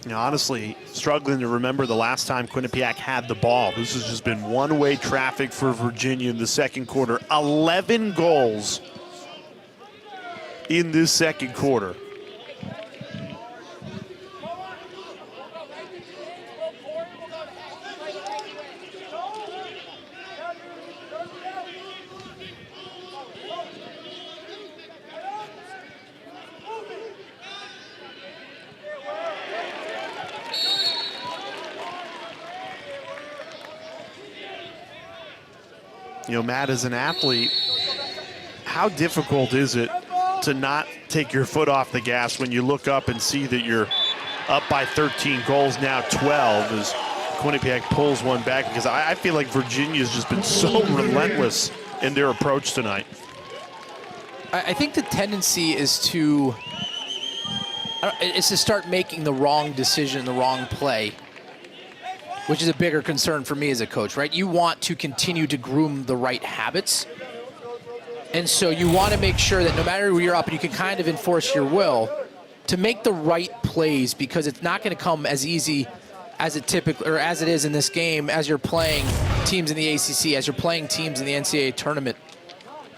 You know, honestly, struggling to remember the last time Quinnipiac had the ball. This has just been one-way traffic for Virginia in the second quarter. 11 goals in this second quarter. You know, Matt, as an athlete, how difficult is it to not take your foot off the gas when you look up and see that you're up by 13 goals, now 12, as Quinnipiac pulls one back? Because I feel like Virginia's just been so relentless in their approach tonight. I think the tendency is to start making the wrong decision, the wrong play, which is a bigger concern for me as a coach, right? You want to continue to groom the right habits. And so you want to make sure that no matter where you're up, and you can kind of enforce your will to make the right plays, because it's not going to come as easy as it is in this game as you're playing teams in the ACC, as you're playing teams in the NCAA tournament.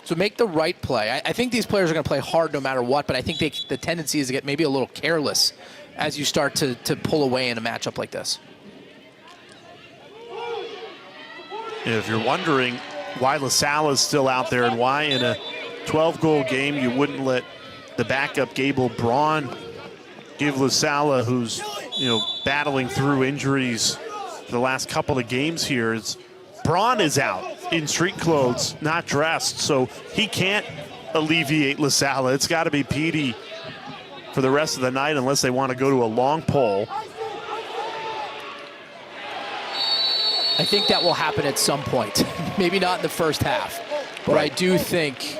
So make the right play. I think these players are going to play hard no matter what, but I think the tendency is to get maybe a little careless as you start to pull away in a matchup like this. If you're wondering why LaSalle is still out there and why in a 12-goal game you wouldn't let the backup Gable Braun give LaSalle, who's battling through injuries the last couple of games here, is Braun is out in street clothes, not dressed, so he can't alleviate LaSalle. It's got to be Petey for the rest of the night unless they want to go to a long pole. I think that will happen at some point. Maybe not in the first half, but I do think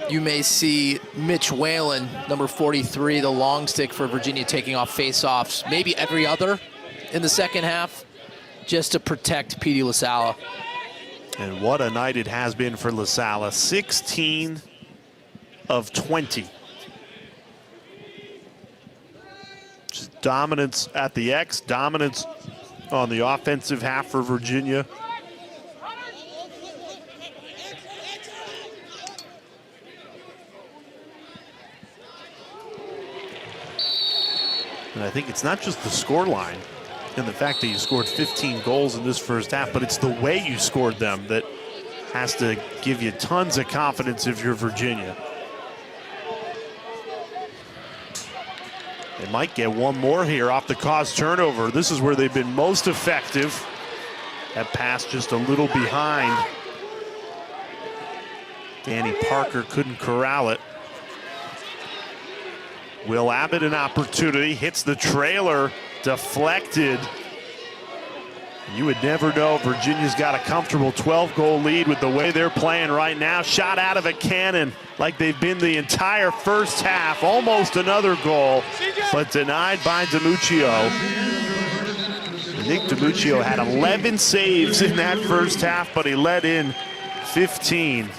you may see Mitch Whalen, number 43, the long stick for Virginia, taking off face-offs, maybe every other in the second half, just to protect Petey LaSalle. And what a night it has been for LaSalle. 16 of 20. Just dominance at the X, dominance on the offensive half for Virginia. And I think it's not just the score line and the fact that you scored 15 goals in this first half, but it's the way you scored them that has to give you tons of confidence if you're Virginia. They might get one more here off the caused turnover. This is where they've been most effective. That pass just a little behind. Danny Parker couldn't corral it. Will Abbott an opportunity, hits the trailer, deflected. You would never know. Virginia's got a comfortable 12-goal lead with the way they're playing right now. Shot out of a cannon like they've been the entire first half. Almost another goal, but denied by DiMuccio. Nick DiMuccio had 11 saves in that first half, but he let in 15.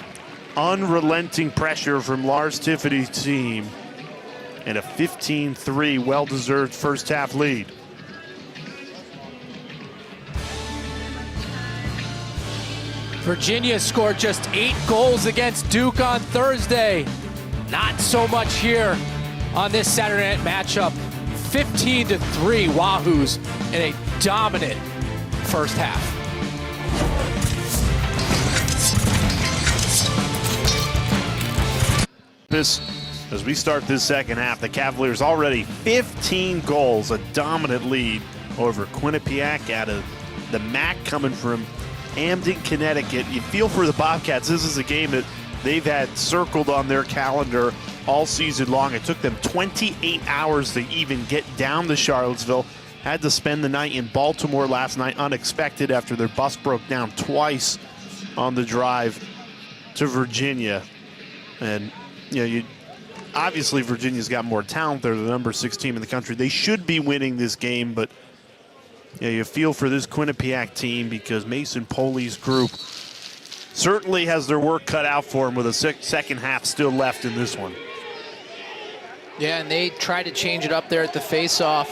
Unrelenting pressure from Lars Tiffany's team. And a 15-3 well-deserved first half lead. Virginia scored just 8 goals against Duke on Thursday. Not so much here on this Saturday night matchup. 15-3 Wahoos in a dominant first half. As we start this second half, the Cavaliers already 15 goals, a dominant lead over Quinnipiac out of the MAC coming from Hamden, Connecticut. You feel for the Bobcats. This is a game that they've had circled on their calendar all season long. It took them 28 hours to even get down to Charlottesville. Had to spend the night in Baltimore last night, unexpected, after their bus broke down twice on the drive to Virginia. And, obviously Virginia's got more talent. They're the number 6 team in the country. They should be winning this game, but you feel for this Quinnipiac team because Mason Poli's group certainly has their work cut out for them with a second half still left in this one. Yeah, and they tried to change it up there at the face-off.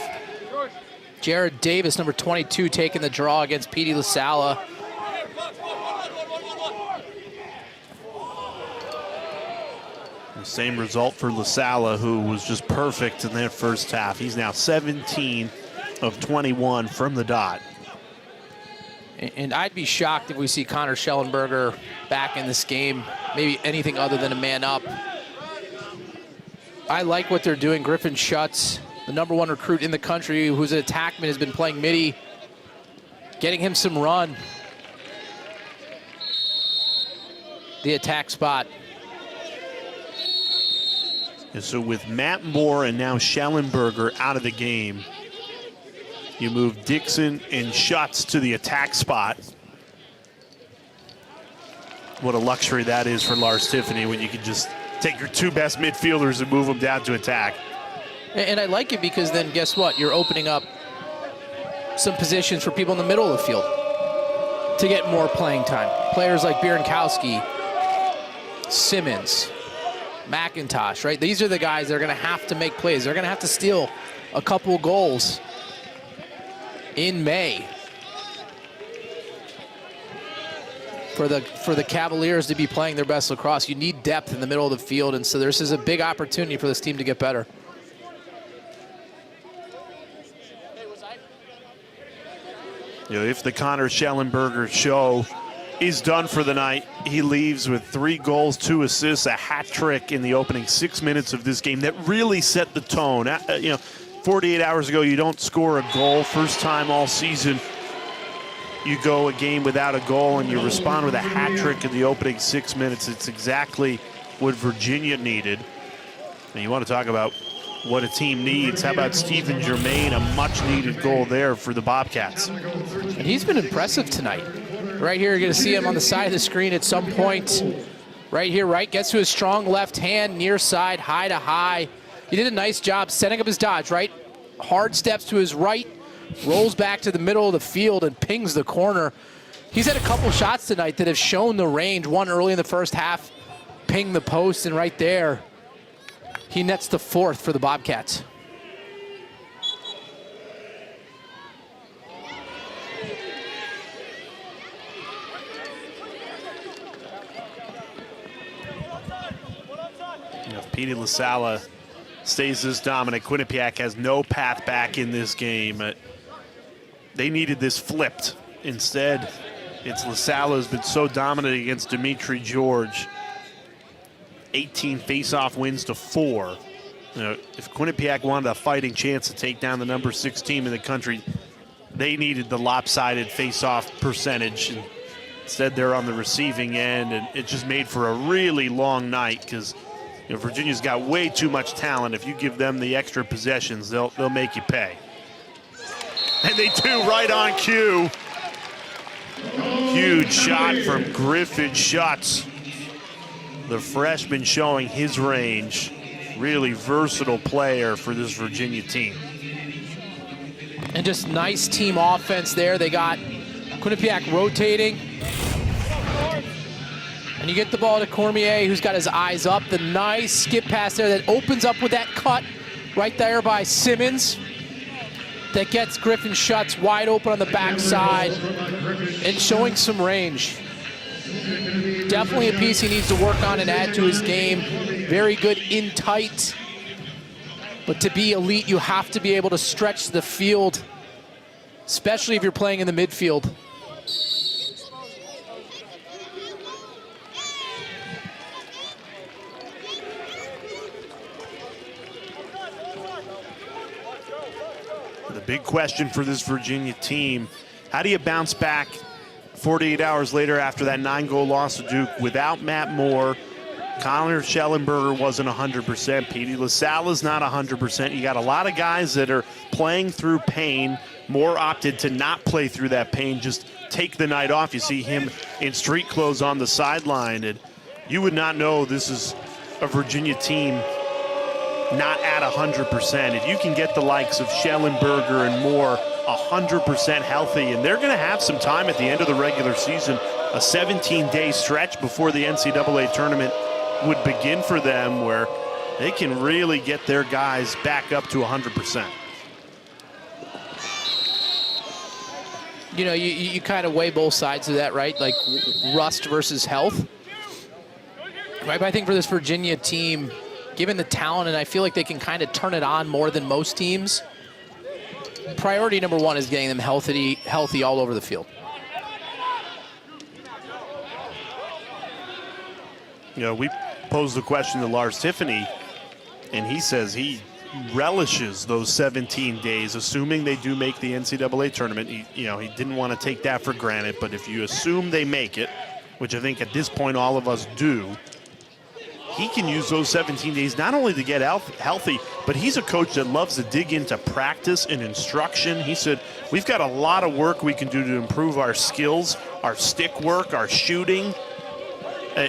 Jared Davis, number 22, taking the draw against Petey LaSalla. The same result for LaSalla, who was just perfect in their first half. He's now 17 of 21 from the dot. And I'd be shocked if we see Connor Schellenberger back in this game, maybe anything other than a man up. I like what they're doing. Griffin Schutz, the number 1 recruit in the country, who's an attackman, has been playing midi, getting him some run. The attack spot. And so with Matt Moore and now Schellenberger out of the game, you move Dixon and Schutz to the attack spot. What a luxury that is for Lars Tiffany when you can just take your 2 best midfielders and move them down to attack. And I like it because then guess what? You're opening up some positions for people in the middle of the field to get more playing time. Players like Bierenkowski, Simmons, McIntosh, right? These are the guys that are going to have to make plays. They're going to have to steal a couple goals in May for the Cavaliers to be playing their best lacrosse. You need depth in the middle of the field, and so this is a big opportunity for this team to get better. If the Connor Schellenberger show is done for the night, he leaves with 3 goals, 2 assists, a hat trick in the opening 6 minutes of this game that really set the tone. 48 hours ago, you don't score a goal. First time all season, you go a game without a goal, and you respond with a hat trick in the opening 6 minutes. It's exactly what Virginia needed. And you want to talk about what a team needs. How about Stephen Germain, a much-needed goal there for the Bobcats. And he's been impressive tonight. Right here, you're going to see him on the side of the screen at some point. Right here, right, gets to his strong left hand, near side, high to high. He did a nice job setting up his dodge, right? Hard steps to his right, rolls back to the middle of the field and pings the corner. He's had a couple shots tonight that have shown the range. One early in the first half, pinged the post, and right there, he nets the 4th for the Bobcats. If Petey LaSalla stays this dominant, Quinnipiac has no path back in this game. They needed this flipped. Instead, it's LaSalla who's been so dominant against Dimitri George. 18 face-off wins to 4. If Quinnipiac wanted a fighting chance to take down the number 6 team in the country, they needed the lopsided face-off percentage. And instead, they're on the receiving end, and it just made for a really long night because Virginia's got way too much talent. If you give them the extra possessions, they'll make you pay. And they do, right on cue. Huge shot from Griffin Schutz. The freshman showing his range. Really versatile player for this Virginia team. And just nice team offense there. They got Quinnipiac rotating. And you get the ball to Cormier, who's got his eyes up. The nice skip pass there that opens up with that cut right there by Simmons. That gets Griffin Schutz wide open on the backside and showing some range. Definitely a piece he needs to work on and add to his game. Very good in tight. But to be elite, you have to be able to stretch the field, especially if you're playing in the midfield. The big question for this Virginia team, how do you bounce back 48 hours later after that 9-goal loss to Duke without Matt Moore, Connor Schellenberger wasn't 100%. Petey LaSala's not 100%. You got a lot of guys that are playing through pain. Moore opted to not play through that pain, just take the night off. You see him in street clothes on the sideline, and you would not know this is a Virginia team not at 100%. If you can get the likes of Schellenberger and Moore 100% healthy, and they're going to have some time at the end of the regular season, a 17-day stretch before the NCAA tournament would begin for them, where they can really get their guys back up to 100%. You know, you kind of weigh both sides of that, right? Like rust versus health. Right, but I think for this Virginia team, given the talent, and I feel like they can kind of turn it on more than most teams, priority number one is getting them healthy all over the field. You know, we posed the question to Lars Tiffany, and he says he relishes those 17 days, assuming they do make the NCAA tournament. He didn't want to take that for granted, but if you assume they make it, which I think at this point all of us do, he can use those 17 days not only to get healthy, but he's a coach that loves to dig into practice and instruction. He said, we've got a lot of work we can do to improve our skills, our stick work, our shooting.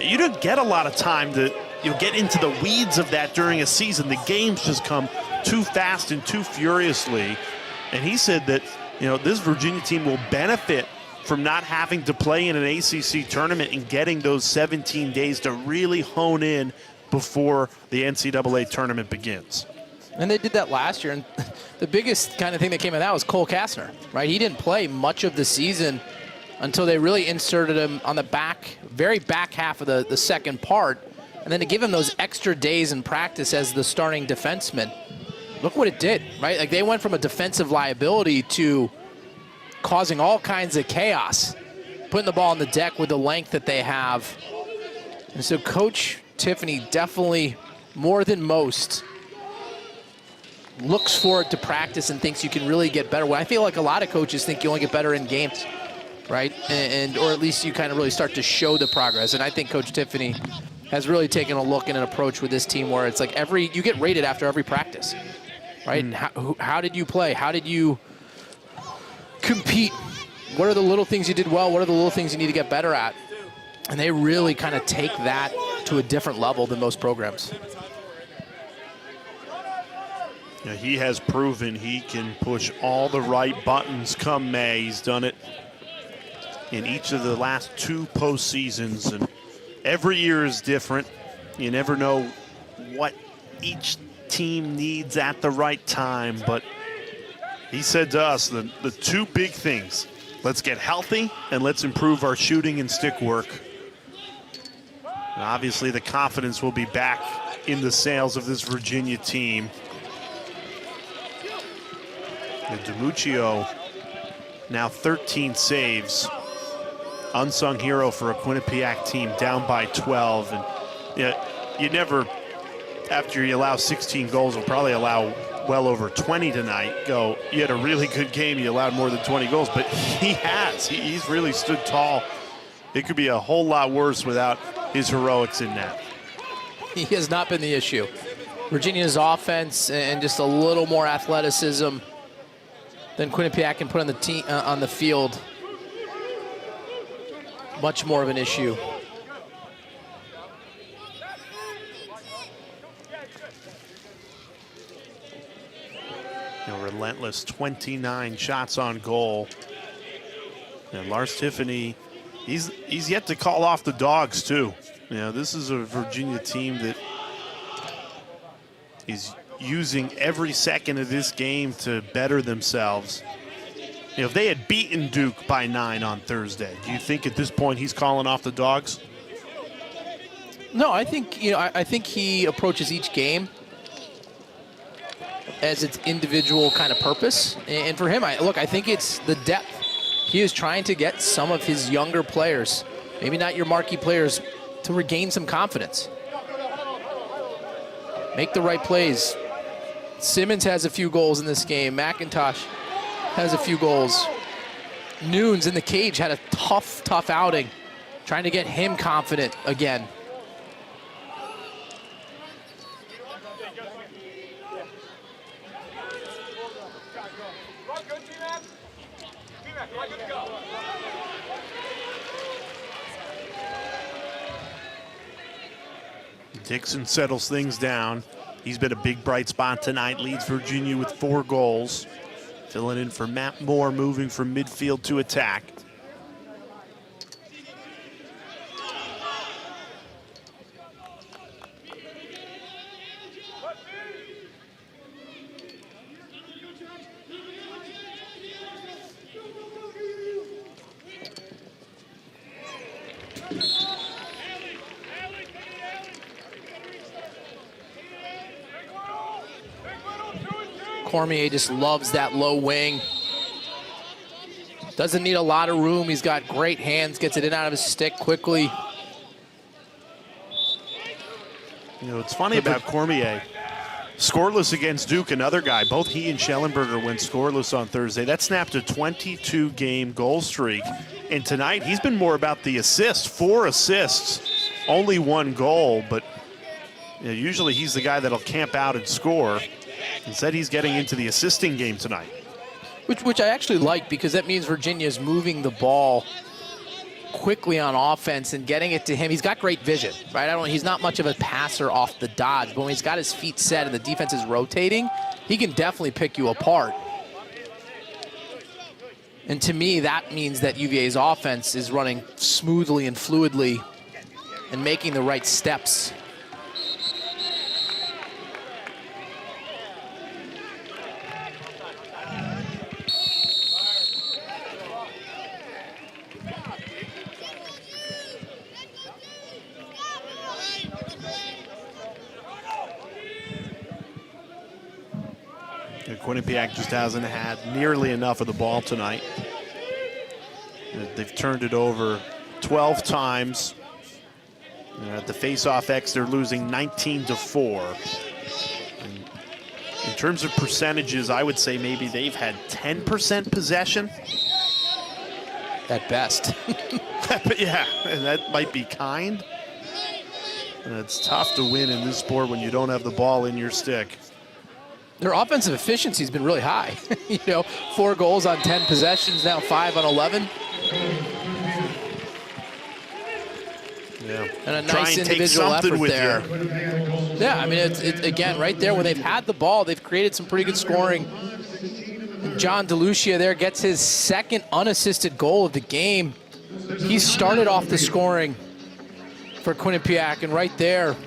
You don't get a lot of time to get into the weeds of that during a season. The games just come too fast and too furiously. And he said that, this Virginia team will benefit from not having to play in an ACC tournament and getting those 17 days to really hone in before the NCAA tournament begins. And they did that last year, and the biggest kind of thing that came of that was Cole Kastner, right? He didn't play much of the season until they really inserted him on the very back half of the second part, and then to give him those extra days in practice as the starting defenseman, look what it did, right? Like they went from a defensive liability to causing all kinds of chaos, putting the ball on the deck with the length that they have. And so Coach Tiffany definitely, more than most, looks forward to practice and thinks you can really get better. Well, I feel like a lot of coaches think you only get better in games, right? Or at least you kind of really start to show the progress. And I think Coach Tiffany has really taken a look and an approach with this team where it's like you get rated after every practice, right? How did you play? How did you compete? What are the little things you did well? What are the little things you need to get better at? And they really kind of take that to a different level than most programs. Yeah, he has proven he can push all the right buttons come May. He's done it in each of the last two postseasons, and every year is different. You never know what each team needs at the right time, but he said to us the two big things: let's get healthy and let's improve our shooting and stick work. And obviously the confidence will be back in the sails of this Virginia team. And DiMuccio now 13 saves. Unsung hero for a Quinnipiac team down by 12. And you never, after you allow 16 goals, will probably allow well over 20 tonight, go, you had a really good game, you allowed more than 20 goals, but he has. He's really stood tall. It could be a whole lot worse without his heroics in net. He has not been the issue. Virginia's offense and just a little more athleticism than Quinnipiac can put on the field. Much more of an issue. Relentless 29 shots on goal. And Lars Tiffany, he's yet to call off the dogs too. This is a Virginia team that is using every second of this game to better themselves. If they had beaten Duke by 9 on Thursday, do you think at this point he's calling off the dogs? No, I think I think he approaches each game as its individual kind of purpose. And for him, I think it's the depth. He is trying to get some of his younger players, maybe not your marquee players, to regain some confidence. Make the right plays. Simmons has a few goals in this game. McIntosh has a few goals. Nunes in the cage had a tough outing, trying to get him confident again. Dixon settles things down. He's been a big bright spot tonight, leads Virginia with 4 goals. Filling in for Matt Moore, moving from midfield to attack. Cormier just loves that low wing. Doesn't need a lot of room. He's got great hands, gets it in out of his stick quickly. You know, it's funny about Cormier. Scoreless against Duke, another guy. Both he and Schellenberger went scoreless on Thursday. That snapped a 22-game goal streak. And tonight, he's been more about the assists. 4 assists, only 1 goal. But you know, usually he's the guy that'll camp out and score. Instead, he's getting into the assisting game tonight. Which I actually like, because that means Virginia's moving the ball quickly on offense and getting it to him. He's got great vision, right? He's not much of a passer off the dodge, but when he's got his feet set and the defense is rotating, he can definitely pick you apart. And to me, that means that UVA's offense is running smoothly and fluidly and making the right steps. Quinnipiac just hasn't had nearly enough of the ball tonight. They've turned it over 12 times. At the face-off X, they're losing 19-4. In terms of percentages, I would say maybe they've had 10% possession. At best. Yeah, and that might be kind. And it's tough to win in this sport when you don't have the ball in your stick. Their offensive efficiency has been really high. 4 goals on 10 possessions, now 5 on 11. Yeah. And a nice individual effort there. Yeah, I mean, it's again, right there, when they've had the ball, they've created some pretty good scoring. And John DeLucia there gets his 2nd unassisted goal of the game. He started off the scoring for Quinnipiac, and right there,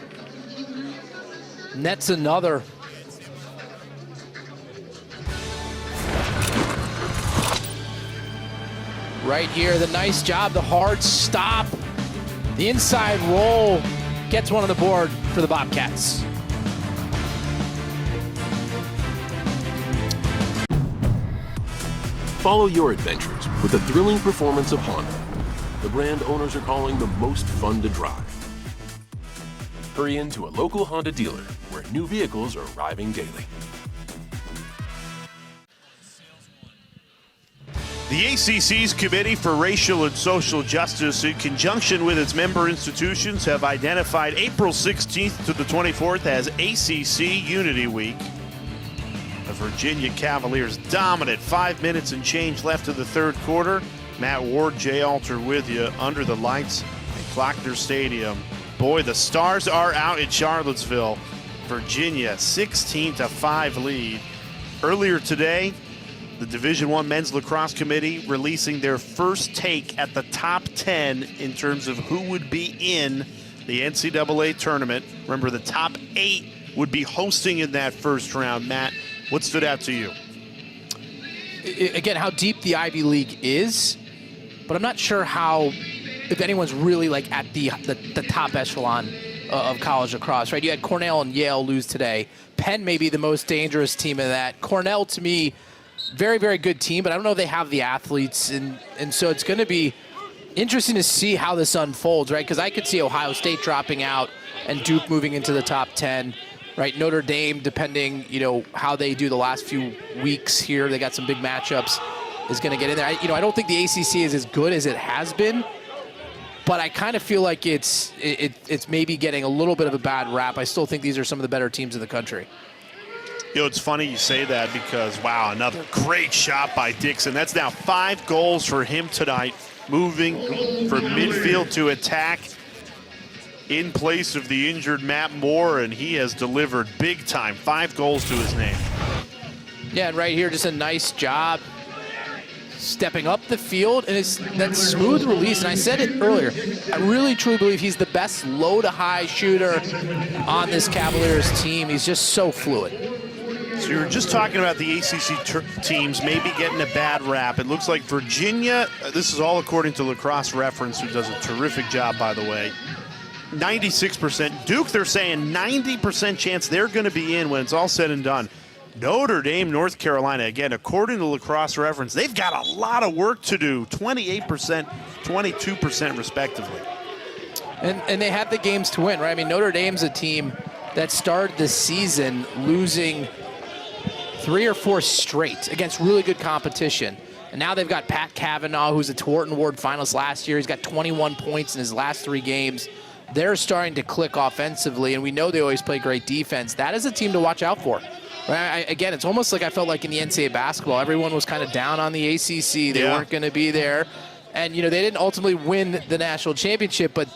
nets another. Right here, the nice job, the hard stop, the inside roll, gets one on the board for the Bobcats. Follow your adventures with the thrilling performance of Honda, the brand owners are calling the most fun to drive. Hurry into a local Honda dealer where new vehicles are arriving daily. The ACC's Committee for Racial and Social Justice, in conjunction with its member institutions, have identified April 16th to the 24th as ACC Unity Week. The Virginia Cavaliers dominant, 5 minutes and change left in the 3rd quarter. Matt Ward, Jay Alter with you under the lights at Klockner Stadium. Boy, the stars are out in Charlottesville. Virginia 16-5 lead. Earlier today, the Division I Men's Lacrosse Committee releasing their first take at the top 10 in terms of who would be in the NCAA tournament. Remember, the top 8 would be hosting in that first round. Matt, what stood out to you? Again, how deep the Ivy League is, but I'm not sure if anyone's really like at the top echelon of college lacrosse, right? You had Cornell and Yale lose today. Penn may be the most dangerous team in that. Cornell, to me, very, very good team, but I don't know if they have the athletes, and so it's going to be interesting to see how this unfolds, right? Because I could see Ohio State dropping out and Duke moving into the top 10, right? Notre Dame, depending, how they do the last few weeks here, they got some big matchups, is going to get in there. I don't think the ACC is as good as it has been, but I kind of feel like it's maybe getting a little bit of a bad rap. I still think these are some of the better teams in the country. It's funny you say that because, wow, another great shot by Dixon. That's now 5 goals for him tonight, moving from midfield to attack. in place of the injured Matt Moore, and he has delivered big time. 5 goals to his name. Yeah, and right here, just a nice job stepping up the field, and it's that smooth release. And I said it earlier, I really truly believe he's the best low to high shooter on this Cavaliers team. He's just so fluid. So you were just talking about the ACC teams maybe getting a bad rap. It looks like Virginia, this is all according to Lacrosse Reference, who does a terrific job, by the way, 96%. Duke, they're saying 90% chance they're going to be in when it's all said and done. Notre Dame, North Carolina, again, according to Lacrosse Reference, they've got a lot of work to do, 28%, 22% respectively. And they have the games to win, right? I mean, Notre Dame's a team that started the season losing 3 or 4 straight against really good competition. And now they've got Pat Cavanaugh, who's a Thornton Award finalist last year. He's got 21 points in his last 3 games. They're starting to click offensively, and we know they always play great defense. That is a team to watch out for. Right? Again, it's almost like I felt like in the NCAA basketball, everyone was kind of down on the ACC. They weren't going to be there. And, you know, they didn't ultimately win the national championship, but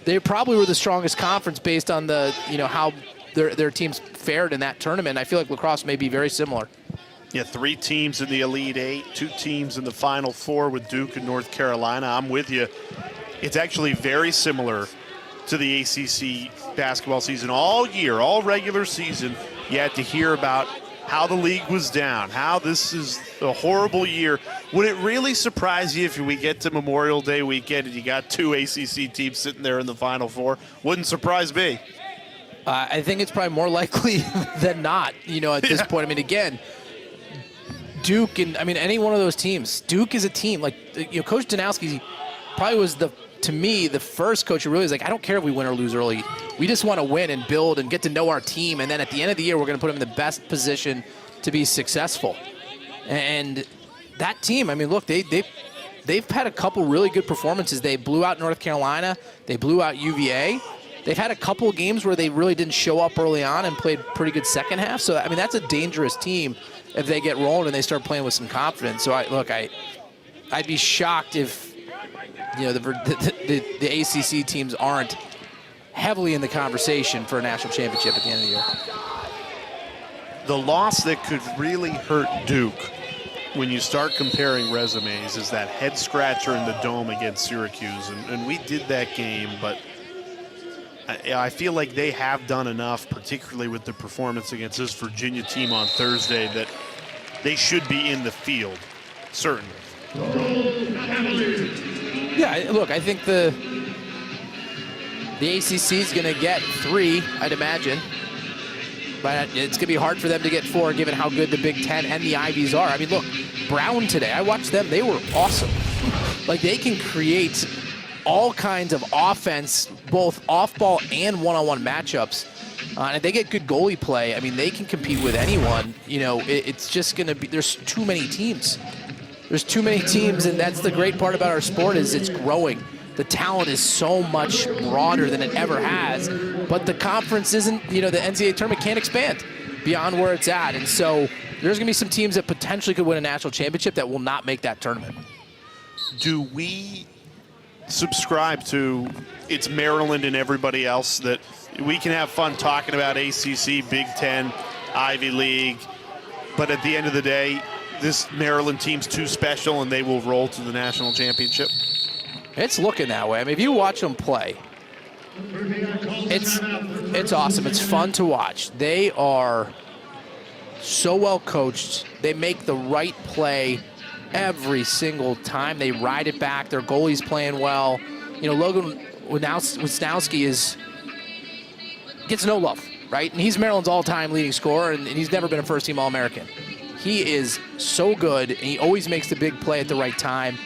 they probably were the strongest conference based on the, you know, how their teams fared in that tournament. I feel like Lacrosse may be very similar. Yeah, 3 teams in the Elite 8, 2 teams in the Final 4 with Duke and North Carolina. I'm with you. It's actually very similar to the ACC basketball season all year, all regular season. You had to hear about how the league was down, how this is a horrible year. Would it really surprise you if we get to Memorial Day weekend and you got 2 ACC teams sitting there in the Final 4? Wouldn't surprise me. I think it's probably more likely than not, you know, at this point. I mean, again, Duke and, I mean, any one of those teams. Duke is a team. Like, you know, Coach Danowski probably was to me, the first coach who really was like, I don't care if we win or lose early. We just want to win and build and get to know our team. And then at the end of the year, we're going to put them in the best position to be successful. And that team, I mean, look, they've had a couple really good performances. They blew out North Carolina. They blew out UVA. They've had a couple of games where they really didn't show up early on and played pretty good second half. So, I mean, that's a dangerous team if they get rolling and they start playing with some confidence. So, I'd be shocked if, you know, the ACC teams aren't heavily in the conversation for a national championship at the end of the year. The loss that could really hurt Duke when you start comparing resumes is that head scratcher in the Dome against Syracuse. And we did that game, but I feel like they have done enough, particularly with the performance against this Virginia team on Thursday, that they should be in the field, certainly. Yeah, look, I think the ACC is going to get 3, I'd imagine. But it's going to be hard for them to get 4, given how good the Big Ten and the Ivies are. I mean, look, Brown today, I watched them. They were awesome. Like, they can create all kinds of offense, both off-ball and one-on-one matchups. And if they get good goalie play, I mean, they can compete with anyone. You know, it's just going to be, there's too many teams. There's too many teams, and that's the great part about our sport is it's growing. The talent is so much broader than it ever has, but the conference isn't, you know, the NCAA tournament can't expand beyond where it's at. And so there's going to be some teams that potentially could win a national championship that will not make that tournament. Do we subscribe to it's Maryland and everybody else that we can have fun talking about ACC, Big Ten, Ivy League, but at the end of the day, this Maryland team's too special and they will roll to the national championship? It's looking that way. I mean, if you watch them play, it's awesome. It's fun to watch. They are so well coached. They make the right play every single time. They ride it back. Their goalie's playing well. You know, Logan Wisnowski gets no love, right? And he's Maryland's all-time leading scorer, and he's never been a first-team All-American. He is so good, and he always makes the big play at the right time.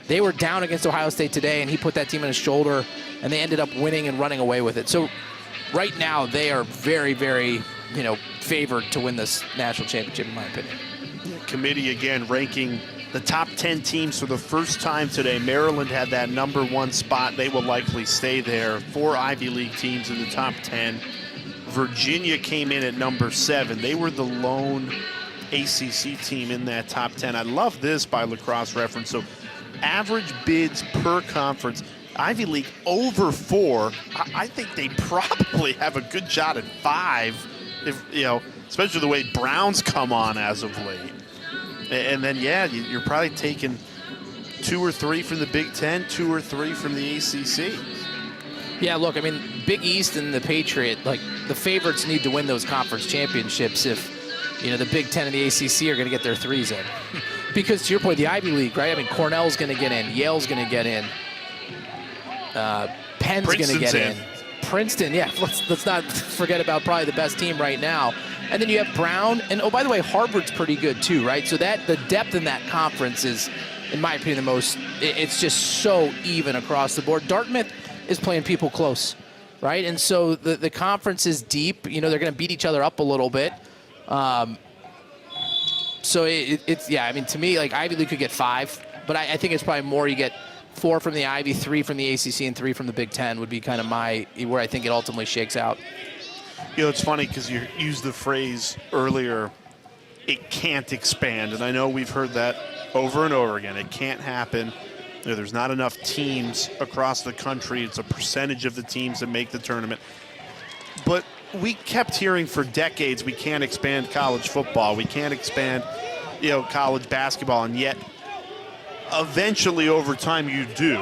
They were down against Ohio State today, and he put that team on his shoulder, and they ended up winning and running away with it. So right now, they are very, very, you know, favored to win this national championship, in my opinion. Committee, again, ranking the top 10 teams for the first time today. Maryland had that #1 spot. They will likely stay there. 4 Ivy League teams in the top 10. Virginia came in at #7. They were the lone ACC team in that top 10. I love this by Lacrosse Reference. So average bids per conference, Ivy League over 4. I think they probably have a good shot at 5, if especially the way Brown's come on as of late. And then, yeah, you're probably taking 2 or 3 from the Big Ten, 2 or 3 from the ACC. Yeah, look, I mean, Big East and the Patriot, like, the favorites need to win those conference championships if, the Big Ten and the ACC are going to get their 3s in. Because, to your point, the Ivy League, right? I mean, Cornell's going to get in. Yale's going to get in. Penn's going to get in. Princeton, yeah. Let's not forget about probably the best team right now. And then you have Brown. And, oh, by the way, Harvard's pretty good, too, right? So the depth in that conference is, in my opinion, the most – it's just so even across the board. Dartmouth is playing people close, right? And so the conference is deep. They're going to beat each other up a little bit. So it's yeah, I mean, to me, like, Ivy League could get 5, but I think it's probably more you get 4 from the Ivy, 3 from the ACC, and 3 from the Big Ten would be kind of where I think it ultimately shakes out. It's funny because you used the phrase earlier, it can't expand. And I know we've heard that over and over again. It can't happen. There's not enough teams across the country. It's a percentage of the teams that make the tournament. But we kept hearing for decades we can't expand college football. We can't expand, college basketball. And yet, eventually over time you do.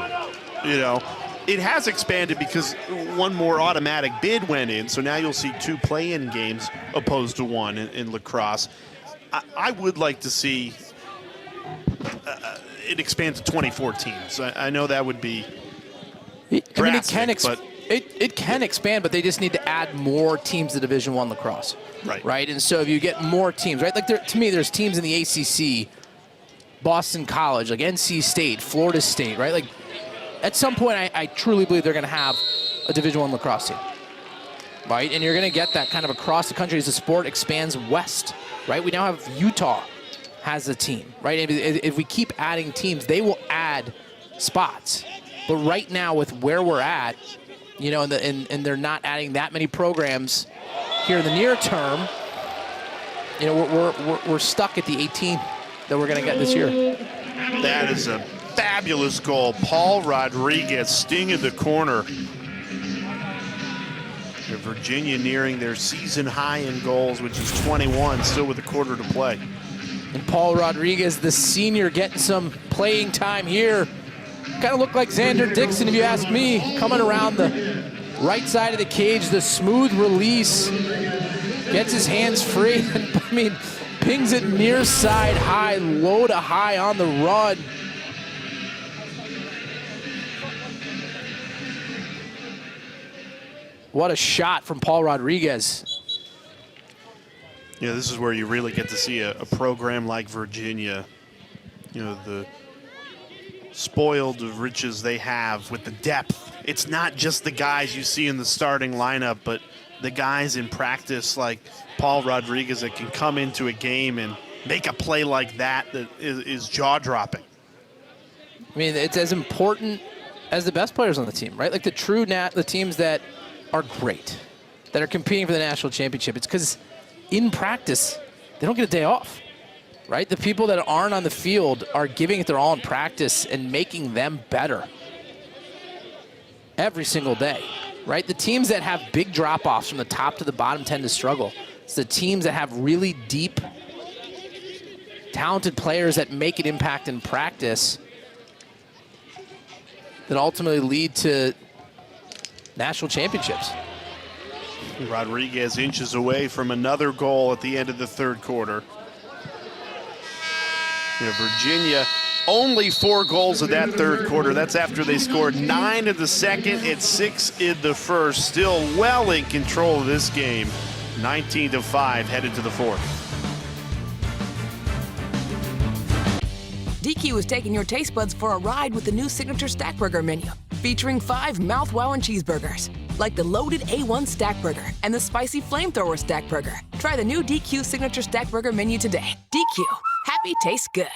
It has expanded because one more automatic bid went in. So now you'll see 2 play-in games opposed to 1 in lacrosse. I would like to see it expand to 24 teams. I know that would be drastic, it can expand, but they just need to add more teams to Division I lacrosse. Right? And so if you get more teams, right? Like, to me, there's teams in the ACC, Boston College, like NC State, Florida State, right? Like, at some point, I truly believe they're going to have a Division I lacrosse team, right? And you're going to get that kind of across the country as the sport expands west, right? We now have Utah has a team, right? If we keep adding teams, they will add spots. But right now, with where we're at, and they're not adding that many programs here in the near term, we're stuck at the 18 that we're going to get this year. That is a fabulous goal. Paul Rodriguez, sting in the corner. Virginia nearing their season high in goals, which is 21, still with a quarter to play. And Paul Rodriguez, the senior, getting some playing time here. Kind of looked like Xander Dixon, if you ask me, coming around the right side of the cage, the smooth release, gets his hands free, and, pings it near side high, low to high on the run. What a shot from Paul Rodriguez. This is where you really get to see a program like Virginia, the spoiled of riches they have with the depth. It's not just the guys you see in the starting lineup, but the guys in practice like Paul Rodriguez that can come into a game and make a play like that is jaw-dropping. It's as important as the best players on the team, right? Like the teams that are great, that are competing for the national championship. It's because in practice, they don't get a day off, right? The people that aren't on the field are giving it their all in practice and making them better every single day, right? The teams that have big drop-offs from the top to the bottom tend to struggle. It's the teams that have really deep, talented players that make an impact in practice that ultimately lead to national championships. Rodriguez inches away from another goal at the end of the third quarter. Virginia, only 4 goals in that third quarter. That's after they scored 9 in the second and 6 in the first. Still well in control of this game. 19-5 headed to the fourth. DQ is taking your taste buds for a ride with the new Signature Stack Burger menu, featuring 5 mouth-wowing cheeseburgers, like the loaded A1 Stack Burger and the spicy Flamethrower Stack Burger. Try the new DQ Signature Stack Burger menu today. DQ, happy tastes good.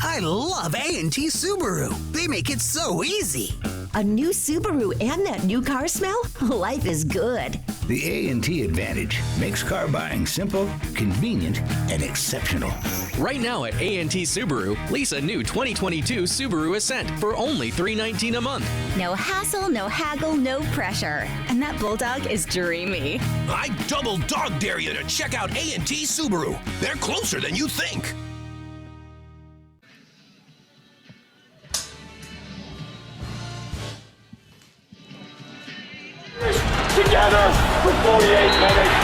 I love A&T Subaru. They make it so easy. A new Subaru and that new car smell? Life is good. The A&T Advantage makes car buying simple, convenient, and exceptional. Right now at A&T Subaru, lease a new 2022 Subaru Ascent for only $319 a month. No hassle, no haggle, no pressure. And that Bulldog is dreamy. I double dog dare you to check out A&T Subaru. They're closer than you think. Together for 48 minutes.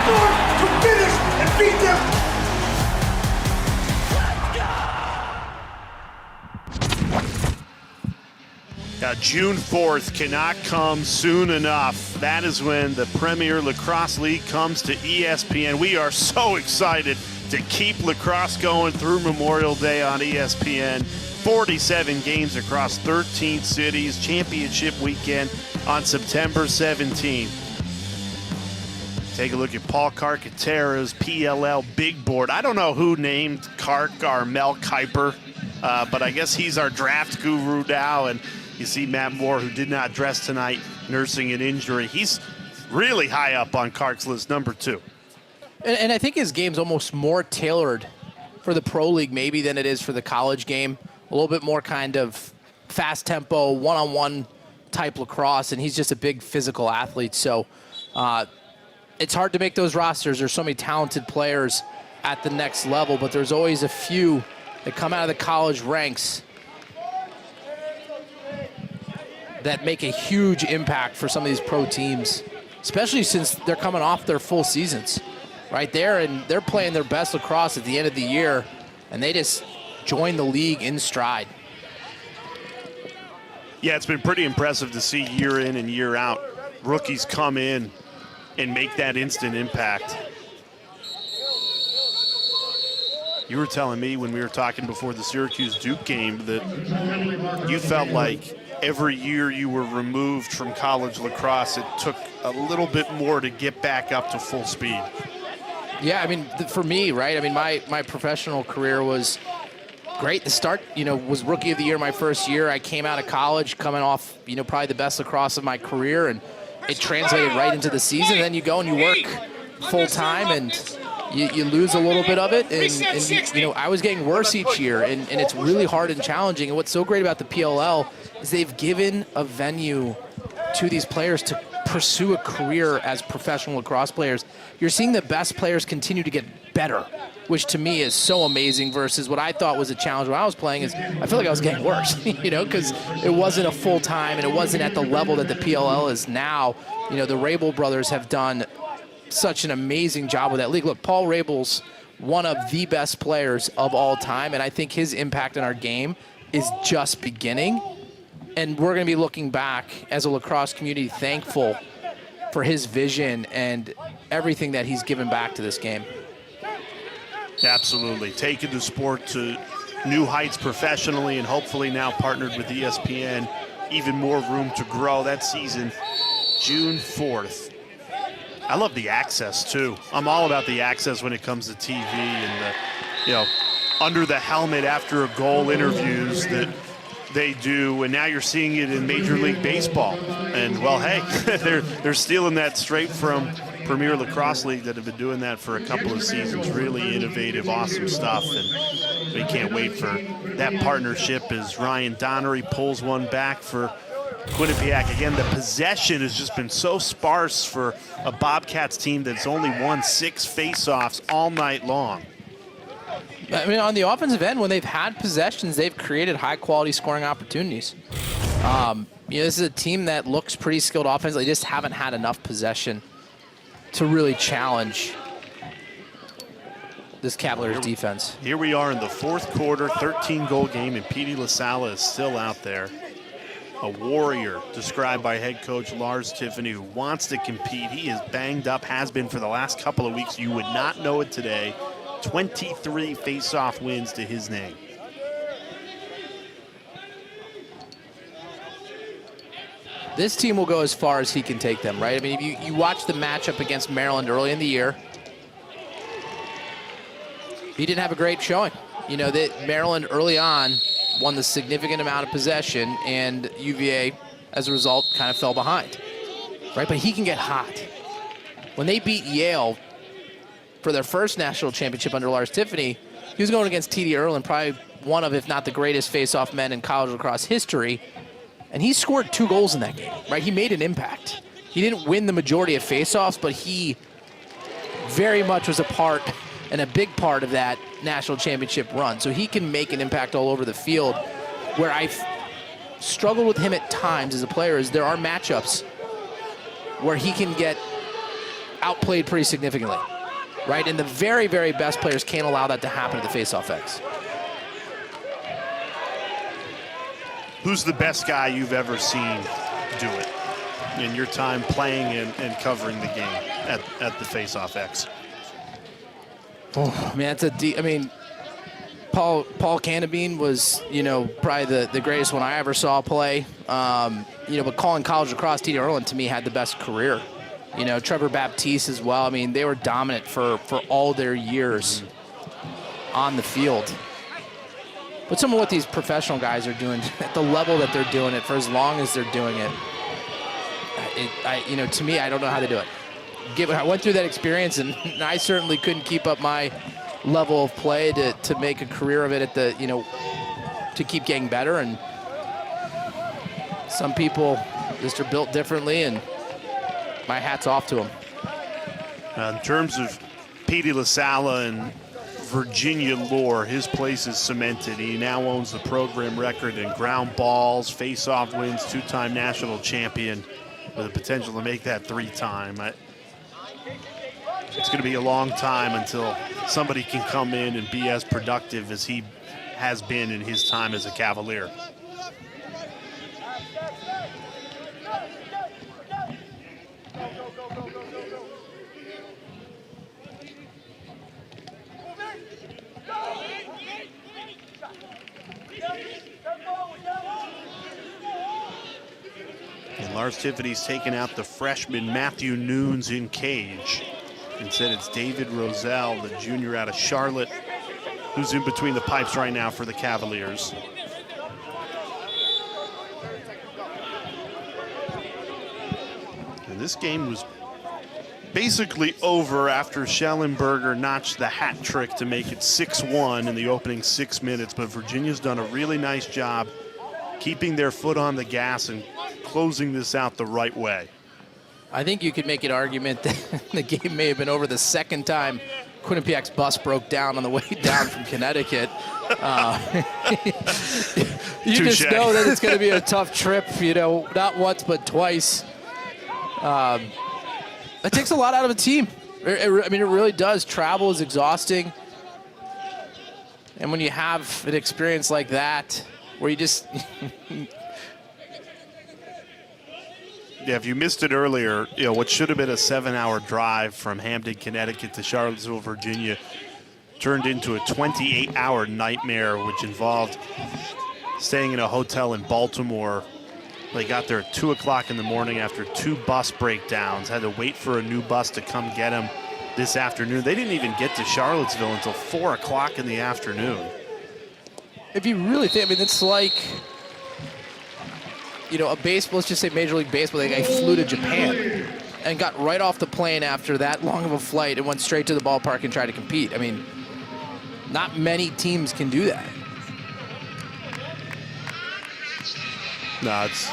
Start to finish and beat them. Now, June 4th cannot come soon enough. That is when the Premier Lacrosse League comes to ESPN. We are so excited to keep lacrosse going through Memorial Day on ESPN. 47 games across 13 cities. Championship weekend on September 17th. Take a look at Paul Carcaterra's PLL big board. I don't know who named Kark or Mel Kiper, but I guess he's our draft guru now. And you see Matt Moore, who did not dress tonight, nursing an injury. He's really high up on Kark's list, number 2. And I think his game's almost more tailored for the pro league maybe than it is for the college game. A little bit more kind of fast tempo, one-on-one type lacrosse, and he's just a big physical athlete. So it's hard to make those rosters. There's so many talented players at the next level, but there's always a few that come out of the college ranks that make a huge impact for some of these pro teams, especially since they're coming off their full seasons right there, and they're playing their best lacrosse at the end of the year, and they just join the league in stride. Yeah, it's been pretty impressive to see year in and year out rookies come in and make that instant impact. You were telling me when we were talking before the Syracuse-Duke game that you felt like every year you were removed from college lacrosse, it took a little bit more to get back up to full speed. Yeah, I mean, for me, right, I mean, my professional career was great. The start, was Rookie of the Year my first year. I came out of college coming off, probably the best lacrosse of my career, and it translated right into the season. And then you go and you work full time, and you lose a little bit of it. And I was getting worse each year, and it's really hard and challenging. And what's so great about the PLL is they've given a venue to these players to pursue a career as professional lacrosse players. You're seeing the best players continue to get better, which to me is so amazing versus what I thought was a challenge when I was playing is I feel like I was getting worse, because it wasn't a full time and it wasn't at the level that the PLL is now. The Rabel brothers have done such an amazing job with that league. Look, Paul Rabel's one of the best players of all time, and I think his impact on our game is just beginning. And we're going to be looking back as a lacrosse community thankful for his vision and everything that he's given back to this game. Absolutely. Taking the sport to new heights professionally, and hopefully now partnered with ESPN, even more room to grow. That season, June 4th. I love the access, too. I'm all about the access when it comes to TV and the, under the helmet after a goal interviews that they do, and now you're seeing it in Major League Baseball. And, well, hey, they're stealing that straight from Premier Lacrosse League that have been doing that for a couple of seasons. Really innovative, awesome stuff, and we can't wait for that partnership as Ryan Donnery pulls one back for Quinnipiac. Again, the possession has just been so sparse for a Bobcats team that's only won 6 face-offs all night long. I mean, on the offensive end, when they've had possessions, they've created high-quality scoring opportunities. This is a team that looks pretty skilled offensively. They just haven't had enough possession to really challenge this Cavaliers defense. Here we are in the 4th quarter, 13-goal game, and Petey LaSala is still out there. A warrior described by head coach Lars Tiffany, who wants to compete. He is banged up, has been for the last couple of weeks. You would not know it today. 23 face-off wins to his name. This team will go as far as he can take them, right? I mean, if you watch the matchup against Maryland early in the year, he didn't have a great showing. That Maryland early on won the significant amount of possession, and UVA, as a result, kind of fell behind, right? But he can get hot. When they beat Yale for their first national championship under Lars Tiffany, he was going against T.D. Erlin, probably one of, if not the greatest face-off men in college lacrosse history, and he scored 2 goals in that game, right? He made an impact. He didn't win the majority of face-offs, but he very much was a part and a big part of that national championship run. So he can make an impact all over the field. Where I've struggled with him at times as a player is there are matchups where he can get outplayed pretty significantly, right? And the very, very best players can't allow that to happen at the face-off X. Who's the best guy you've ever seen do it in your time playing and covering the game at the face-off X? Oh, man, Paul Cannabine was, probably the greatest one I ever saw play. But calling college lacrosse, T.D. Erlin, to me, had the best career. Trevor Baptiste as well. I mean, they were dominant for all their years on the field. But some of what these professional guys are doing at the level that they're doing it for as long as they're doing it, to me, I don't know how to do it. I went through that experience, and I certainly couldn't keep up my level of play to make a career of it at the, to keep getting better. And some people just are built differently, and my hat's off to them. In terms of Petey LaSalla and Virginia lore, his place is cemented. He now owns the program record in ground balls, face-off wins, 2-time national champion with the potential to make that 3-time. It's going to be a long time until somebody can come in and be as productive as he has been in his time as a Cavalier. And Lars Tiffany's taken out the freshman Matthew Nunes in cage. Instead, it's David Roselle, the junior out of Charlotte, who's in between the pipes right now for the Cavaliers. And this game was basically over after Schellenberger notched the hat trick to make it 6-1 in the opening 6 minutes. But Virginia's done a really nice job keeping their foot on the gas and closing this out the right way. I think you could make an argument that the game may have been over the second time Quinnipiac's bus broke down on the way down from Connecticut. You just know that it's going to be a tough trip, not once but twice. It takes a lot out of a team. It really does. Travel is exhausting. And when you have an experience like that, where you just... Yeah, if you missed it earlier, what should have been a 7-hour drive from Hamden, Connecticut to Charlottesville, Virginia, turned into a 28-hour nightmare, which involved staying in a hotel in Baltimore. They got there at 2 o'clock in the morning after 2 bus breakdowns, had to wait for a new bus to come get them this afternoon. They didn't even get to Charlottesville until 4 o'clock in the afternoon. If you really think, it's like... a baseball, let's just say Major League Baseball, they flew to Japan and got right off the plane after that long of a flight and went straight to the ballpark and tried to compete. Not many teams can do that. No, it's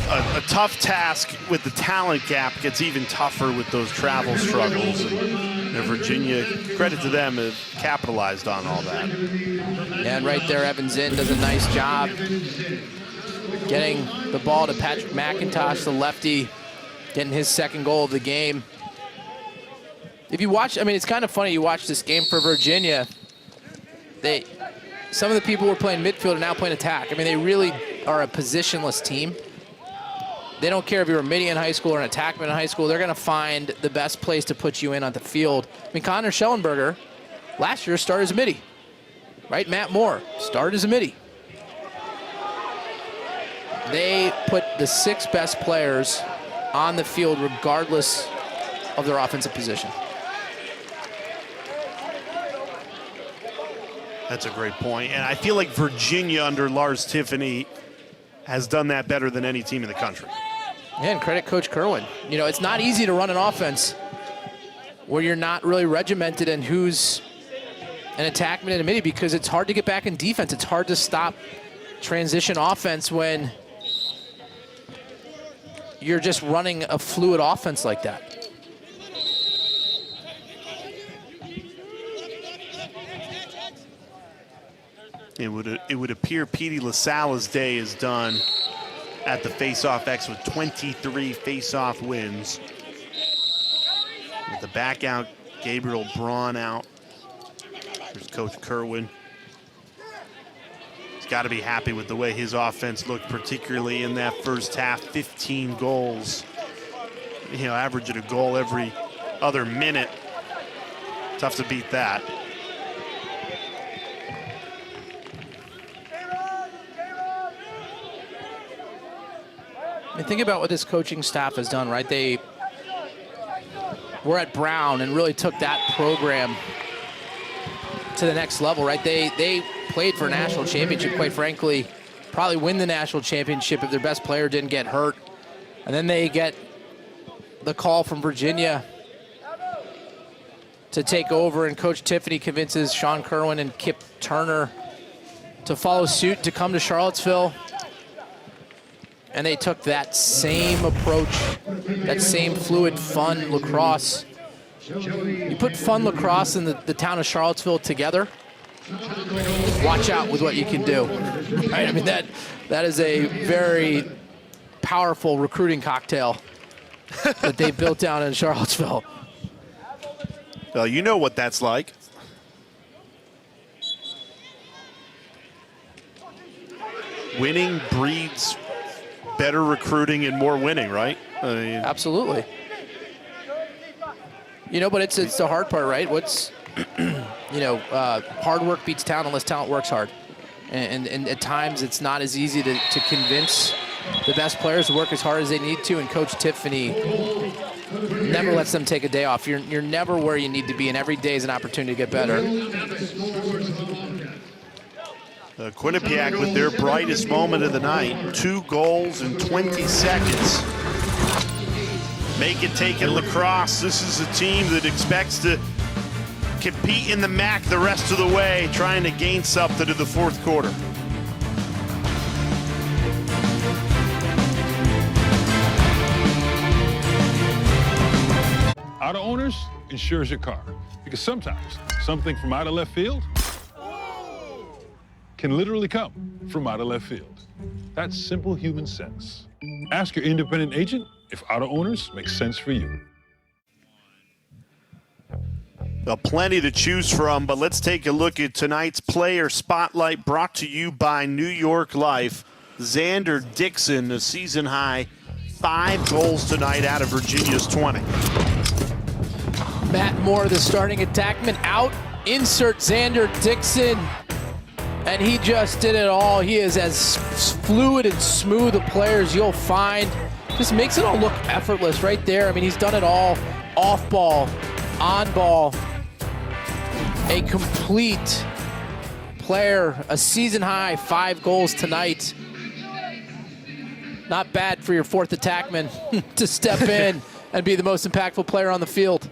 a tough task with the talent gap. It gets even tougher with those travel struggles. And Virginia, credit to them, have capitalized on all that. And right there, Evan Zinn does a nice job getting the ball to Patrick McIntosh, the lefty, getting his second goal of the game. If you watch, it's kind of funny, you watch this game for Virginia, some of the people who were playing midfield are now playing attack. They really are a positionless team. They don't care if you're a midi in high school or an attackman in high school. They're going to find the best place to put you in on the field. Connor Schellenberger last year started as a midi, right? Matt Moore started as a midi. They put the 6 best players on the field regardless of their offensive position. That's a great point. And I feel like Virginia under Lars Tiffany has done that better than any team in the country. Yeah, and credit Coach Kerwin. You know, it's not easy to run an offense where you're not really regimented in who's an attackman and a midi, because it's hard to get back in defense. It's hard to stop transition offense when you're just running a fluid offense like that. It would appear Petey LaSalle's day is done at the Face-Off X with 23 face-off wins. With the back out, Gabriel Braun out. There's Coach Kerwin. He's got to be happy with the way his offense looked, particularly in that first half. 15 goals. You know, averaging a goal every other minute. Tough to beat that. And think about what this coaching staff has done, right? They were at Brown and really took that program to the next level, right? They played for a national championship, quite frankly, probably win the national championship if their best player didn't get hurt. And then they get the call from Virginia to take over, and Coach Tiffany convinces Sean Kerwin and Kip Turner to follow suit, to come to Charlottesville. And they took that same approach, that same fluid, fun lacrosse. You put fun lacrosse and the town of Charlottesville together, watch out with what you can do. Right? I mean, that is a very powerful recruiting cocktail that they built down in Charlottesville. Well, you know what that's like. Winning breeds better recruiting and more winning, right? I mean, absolutely. You know, but it's the hard part, right? Hard work beats talent unless talent works hard. And at times it's not as easy to convince the best players to work as hard as they need to, and Coach Tiffany never lets them take a day off. You're never where you need to be, and every day is an opportunity to get better. Quinnipiac with their brightest moment of the night. 2 goals in 20 seconds. Make it take in lacrosse. This is a team that expects to compete in the MAC the rest of the way, trying to gain something to the fourth quarter. Auto Owners insures your car, because sometimes something from out of left field can literally come from out of left field. That's simple human sense. Ask your independent agent if Auto Owners makes sense for you. Well, plenty to choose from, but let's take a look at tonight's player spotlight, brought to you by New York Life. Xander Dixon, a season high 5 goals tonight out of Virginia's 20. Matt Moore, the starting attackman, out. Insert Xander Dixon. And he just did it all. He is as fluid and smooth a player as you'll find. Just makes it all look effortless right there. I mean, he's done it all. Off ball, on ball. A complete player, a season high 5 goals tonight. Not bad for your 4th attackman to step in and be the most impactful player on the field.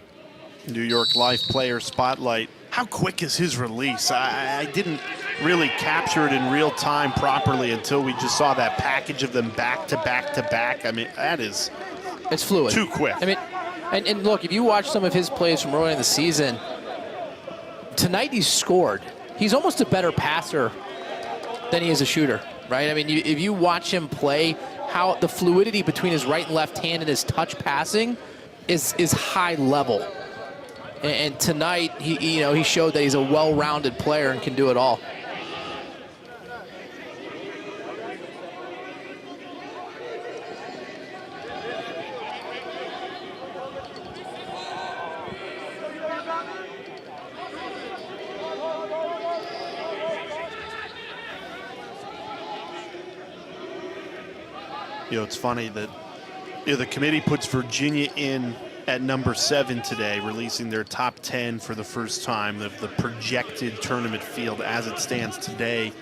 New York Life player spotlight. How quick is his release? I didn't really capture it in real time properly until we just saw that package of them back to back to back. I mean, it's fluid. Too quick. I mean, and look, if you watch some of his plays from early in the season, tonight he's scored. He's almost a better passer than he is a shooter, right? I mean, if you watch him play, how the fluidity between his right and left hand and his touch passing is high level. And tonight, he showed that he's a well-rounded player and can do it all. You know, it's funny that the committee puts Virginia in at number 7 today, releasing their top 10 for the first time, the projected tournament field as it stands today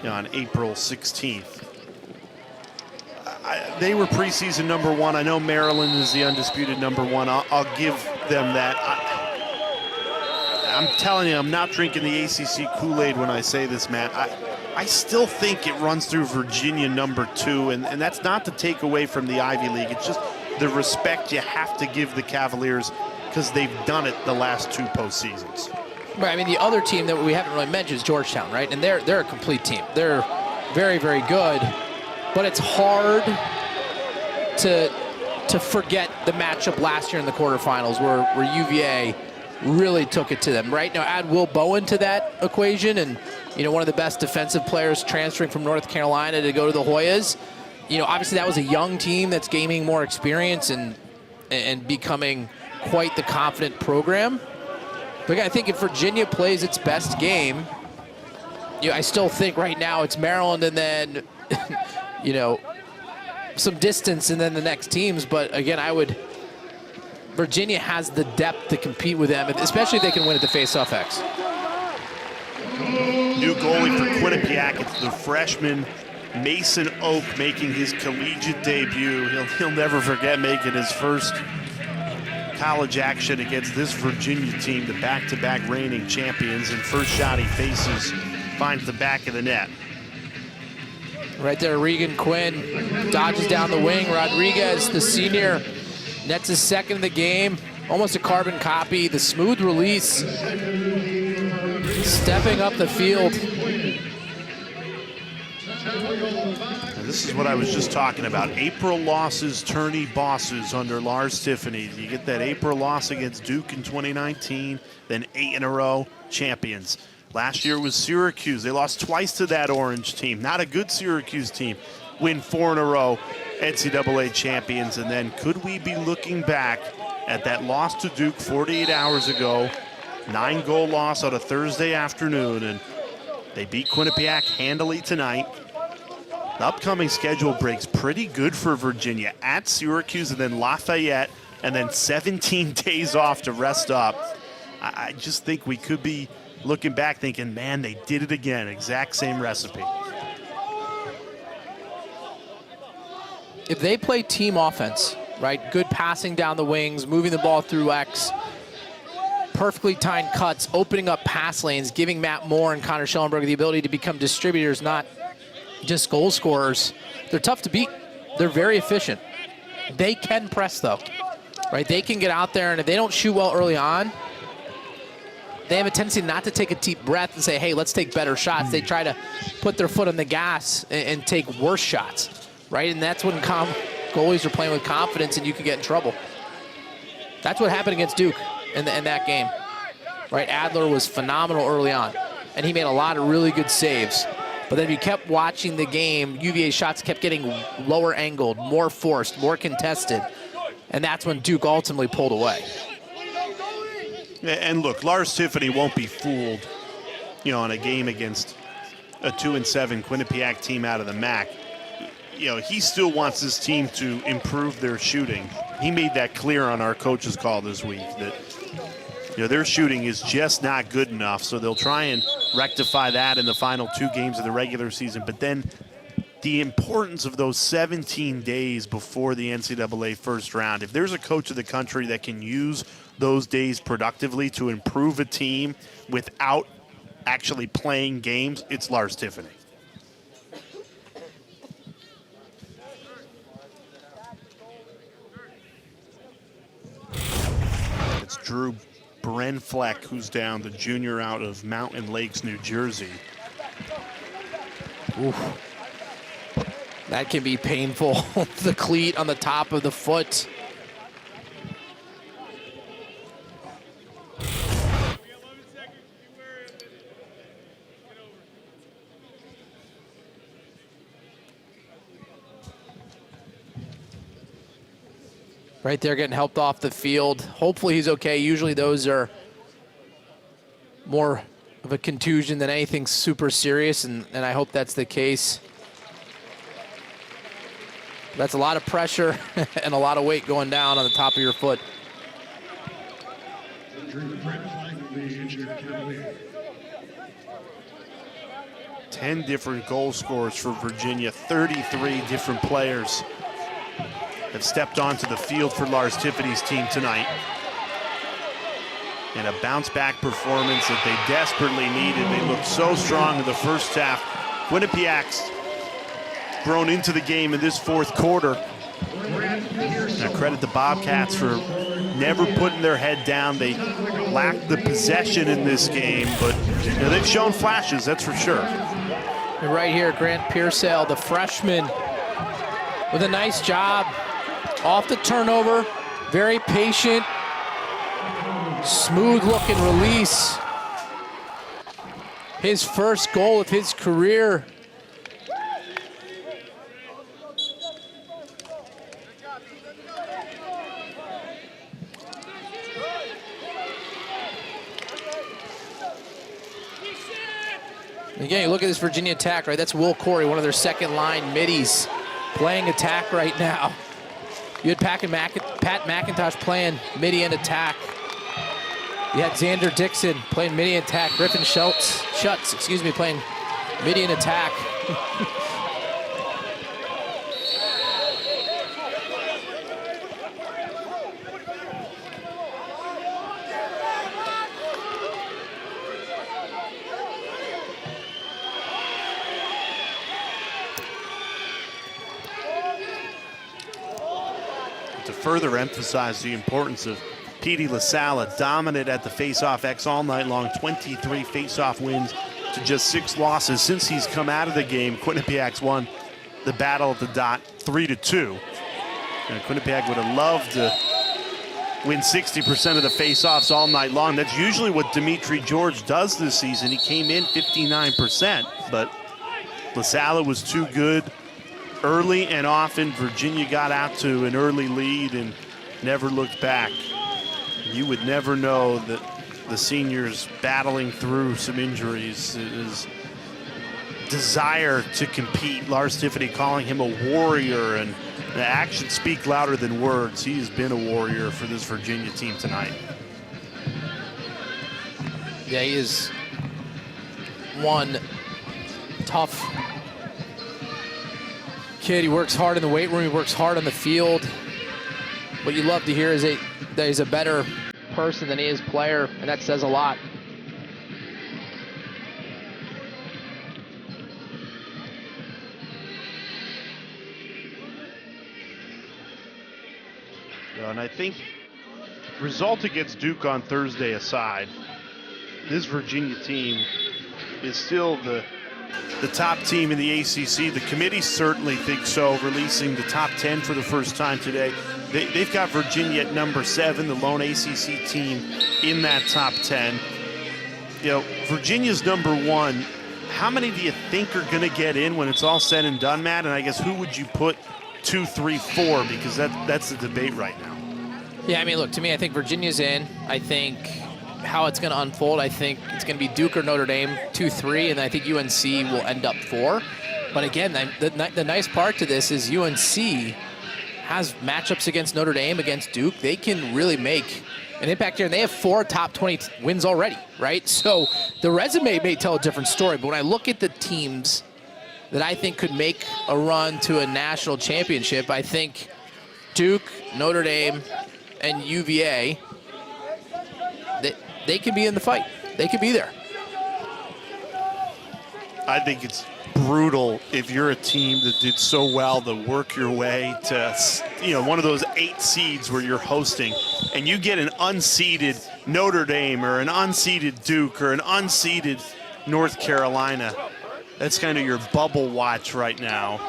on April 16th. They were preseason number 1. I know Maryland is the undisputed number 1. I'll give them that. I'm telling you, I'm not drinking the ACC Kool-Aid when I say this, Matt. I still think it runs through Virginia number 2, and that's not to take away from the Ivy League. It's just the respect you have to give the Cavaliers because they've done it the last 2 postseasons. Right, I mean, the other team that we haven't really mentioned is Georgetown, right? And they're a complete team. They're very, very good, but it's hard to forget the matchup last year in the quarterfinals where UVA really took it to them, right? Now add Will Bowen to that equation, and one of the best defensive players transferring from North Carolina to go to the Hoyas. Obviously that was a young team that's gaining more experience and becoming quite the confident program. But I think if Virginia plays its best game, I still think right now it's Maryland and then, some distance and then the next teams. But again, Virginia has the depth to compete with them, especially if they can win at the face-off X. New goalie for Quinnipiac, it's the freshman Mason Oak making his collegiate debut. He'll never forget making his first college action against this Virginia team, the back-to-back reigning champions, and first shot he faces finds the back of the net. Right there, Regan Quinn dodges down the wing. Rodriguez, the senior, nets his second of the game. Almost a carbon copy. The smooth release. Stepping up the field. Now, this is what I was just talking about. April losses, tourney bosses under Lars Tiffany. You get that April loss against Duke in 2019, then 8 in a row, champions. Last year was Syracuse. They lost twice to that Orange team. Not a good Syracuse team. Win 4 in a row, NCAA champions. And then could we be looking back at that loss to Duke 48 hours ago, 9-goal loss on a Thursday afternoon, and they beat Quinnipiac handily tonight. The upcoming schedule breaks pretty good for Virginia. At Syracuse and then Lafayette, and then 17 days off to rest up. I just think we could be looking back thinking, man, they did it again. Exact same recipe. If they play team offense, right, good passing down the wings, moving the ball through X, perfectly timed cuts, opening up pass lanes, giving Matt Moore and Connor Schellenberger the ability to become distributors, not just goal scorers. They're tough to beat. They're very efficient. They can press, though, right? They can get out there, and if they don't shoot well early on, they have a tendency not to take a deep breath and say, hey, let's take better shots. They try to put their foot on the gas and take worse shots, right? And that's when goalies are playing with confidence and you can get in trouble. That's what happened against Duke in that game, right? Adler was phenomenal early on, and he made a lot of really good saves. But then if you kept watching the game, UVA's shots kept getting lower angled, more forced, more contested, and that's when Duke ultimately pulled away. And look, Lars Tiffany won't be fooled, on a game against a 2-7 Quinnipiac team out of the MAC. He still wants his team to improve their shooting. He made that clear on our coaches call this week that, their shooting is just not good enough. So they'll try and rectify that in the final 2 games of the regular season. But then the importance of those 17 days before the NCAA first round. If there's a coach of the country that can use those days productively to improve a team without actually playing games, it's Lars Tiffany. It's Drew Brenfleck who's down, the junior out of Mountain Lakes, New Jersey. Oof. That can be painful. The cleat on the top of the foot. Right there, getting helped off the field. Hopefully he's okay. Usually those are more of a contusion than anything super serious, and I hope that's the case. That's a lot of pressure and a lot of weight going down on the top of your foot. Ten different goal scorers for Virginia. 33 different players have stepped onto the field for Lars Tiffany's team tonight. And a bounce-back performance that they desperately needed. They looked so strong in the first half. Quinnipiac's grown into the game in this fourth quarter. I credit the Bobcats for never putting their head down. They lacked the possession in this game, but they've shown flashes, that's for sure. And right here, Grant Pearsall, the freshman, with a nice job off the turnover, very patient, smooth looking release. His first goal of his career. Again, you look at this Virginia attack, right? That's Will Corey, one of their second line middies, playing attack right now. You had Pat McIntosh playing midi and attack. You had Xander Dixon playing midi and attack. Griffin Schutz, playing midi and attack. To further emphasize the importance of Petey LaSalle, dominant at the face-off X all night long, 23 face-off wins to just 6 losses. Since he's come out of the game, Quinnipiac's won the battle at the dot 3-2. And Quinnipiac would have loved to win 60% of the face-offs all night long. That's usually what Dimitri George does this season. He came in 59%, but LaSalle was too good. Early and often, Virginia got out to an early lead and never looked back. You would never know that the seniors battling through some injuries, his desire to compete, Lars Tiffany calling him a warrior, and the actions speak louder than words. He has been a warrior for this Virginia team tonight. Yeah, he is one tough kid. He works hard in the weight room. He works hard on the field. What you love to hear is that he's a better person than he is player, and that says a lot. And I think result against Duke on Thursday aside, this Virginia team is still the top team in the ACC. The committee certainly thinks so, releasing the top 10 for the first time today. They've got Virginia at number 7, the lone ACC team in that top 10. Virginia's number 1. How many do you think are going to get in when it's all said and done, Matt? And I guess who would you put 2, 3, 4? Because that's the debate right now. Yeah, I mean, look, to me, I think Virginia's in. I think how it's going to unfold, I think it's going to be Duke or Notre Dame 2, 3, and I think UNC will end up 4. But again, the nice part to this is UNC has matchups against Notre Dame, against Duke. They can really make an impact here, and they have 4 top 20 wins already, right? So the resume may tell a different story, but when I look at the teams that I think could make a run to a national championship, I think Duke, Notre Dame, and UVA, they can be in the fight. They could be there. I think it's brutal if you're a team that did so well to work your way to, one of those 8 seeds where you're hosting, and you get an unseeded Notre Dame or an unseeded Duke or an unseeded North Carolina. That's kind of your bubble watch right now.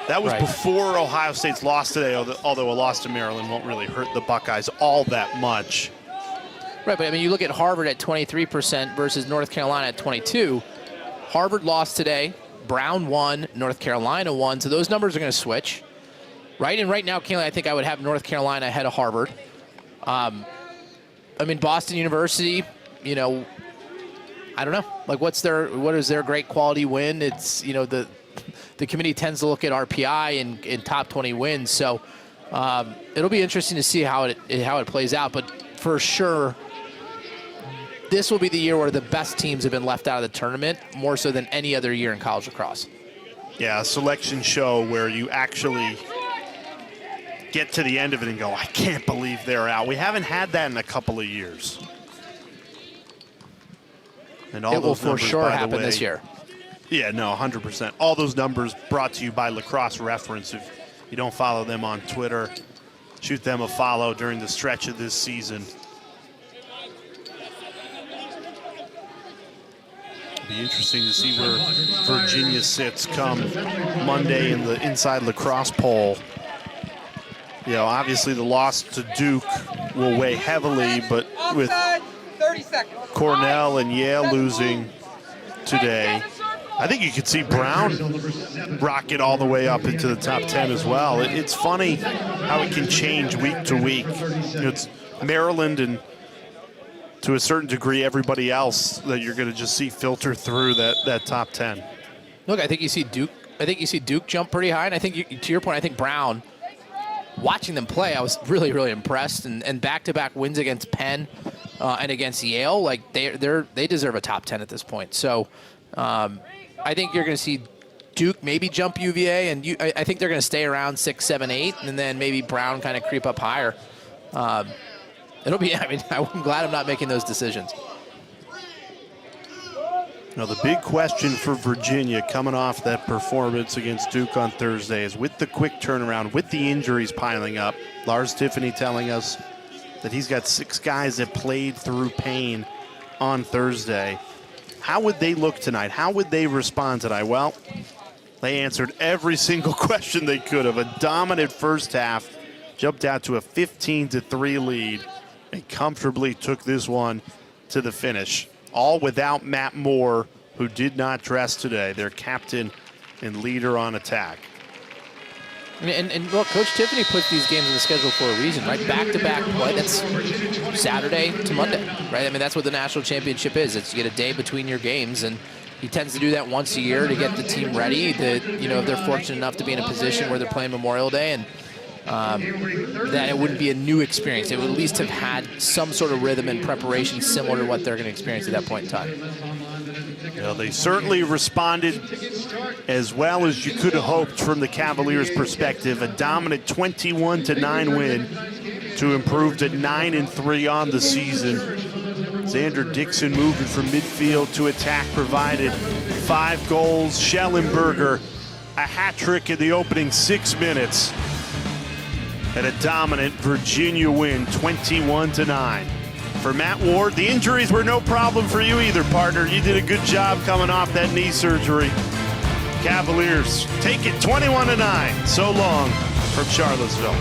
That was before Ohio State's loss today, although a loss to Maryland won't really hurt the Buckeyes all that much. Right, but I mean, you look at Harvard at 23% versus North Carolina at 22%. Harvard lost today. Brown won. North Carolina won. So those numbers are going to switch, right? And right now, Kayla, I think I would have North Carolina ahead of Harvard. I mean, Boston University, I don't know. Like, what is their great quality win? It's, the committee tends to look at RPI and top 20 wins. So it'll be interesting to see how it plays out. But for sure, this will be the year where the best teams have been left out of the tournament, more so than any other year in college lacrosse. Yeah, a selection show where you actually get to the end of it and go, I can't believe they're out. We haven't had that in a couple of years. And all it will those numbers, for sure by the happen way, this year. Yeah, no, 100%. All those numbers brought to you by Lacrosse Reference. If you don't follow them on Twitter, shoot them a follow during the stretch of this season. It'll be interesting to see where Virginia sits come Monday in the Inside Lacrosse poll. You know, obviously the loss to Duke will weigh heavily, but with Cornell and Yale losing today, I think you could see Brown rocket all the way up into the top 10 as well. It's funny how it can change week to week. You know, it's Maryland and to a certain degree everybody else that you're going to just see filter through that top 10. Look, I think you see Duke. I think you see Duke jump pretty high, and I think to your point, I think Brown. Watching them play, I was really, really impressed, and back-to-back wins against Penn and against Yale, like they deserve a top 10 at this point. So I think you're going to see Duke maybe jump UVA, and I think they're going to stay around 6, 7, 8, and then maybe Brown kind of creep up higher. It'll be. I mean, I'm glad I'm not making those decisions. Now, the big question for Virginia coming off that performance against Duke on Thursday is with the quick turnaround, with the injuries piling up, Lars Tiffany telling us that he's got 6 guys that played through pain on Thursday. How would they look tonight? How would they respond tonight? Well, they answered every single question they could have. A dominant first half, jumped out to a 15-3 lead, and comfortably took this one to the finish. All without Matt Moore, who did not dress today, their captain and leader on attack. And look, Coach Tiffany put these games in the schedule for a reason, right? Back-to-back play. That's Saturday to Monday, right? I mean, that's what the national championship is. It's you get a day between your games, and he tends to do that once a year to get the team ready. That, you know, if they're fortunate enough to be in a position where they're playing Memorial Day, and that it wouldn't be a new experience. It would at least have had some sort of rhythm and preparation similar to what they're going to experience at that point in time. Well, they certainly responded as well as you could have hoped from the Cavaliers' perspective. A dominant 21-9 win to improve to 9-3 on the season. Xander Dixon moving from midfield to attack, provided 5 goals. Schellenberger, a hat trick in the opening 6 minutes. And a dominant Virginia win, 21-9. For Matt Ward, the injuries were no problem for you either, partner. You did a good job coming off that knee surgery. Cavaliers take it 21-9. So long from Charlottesville.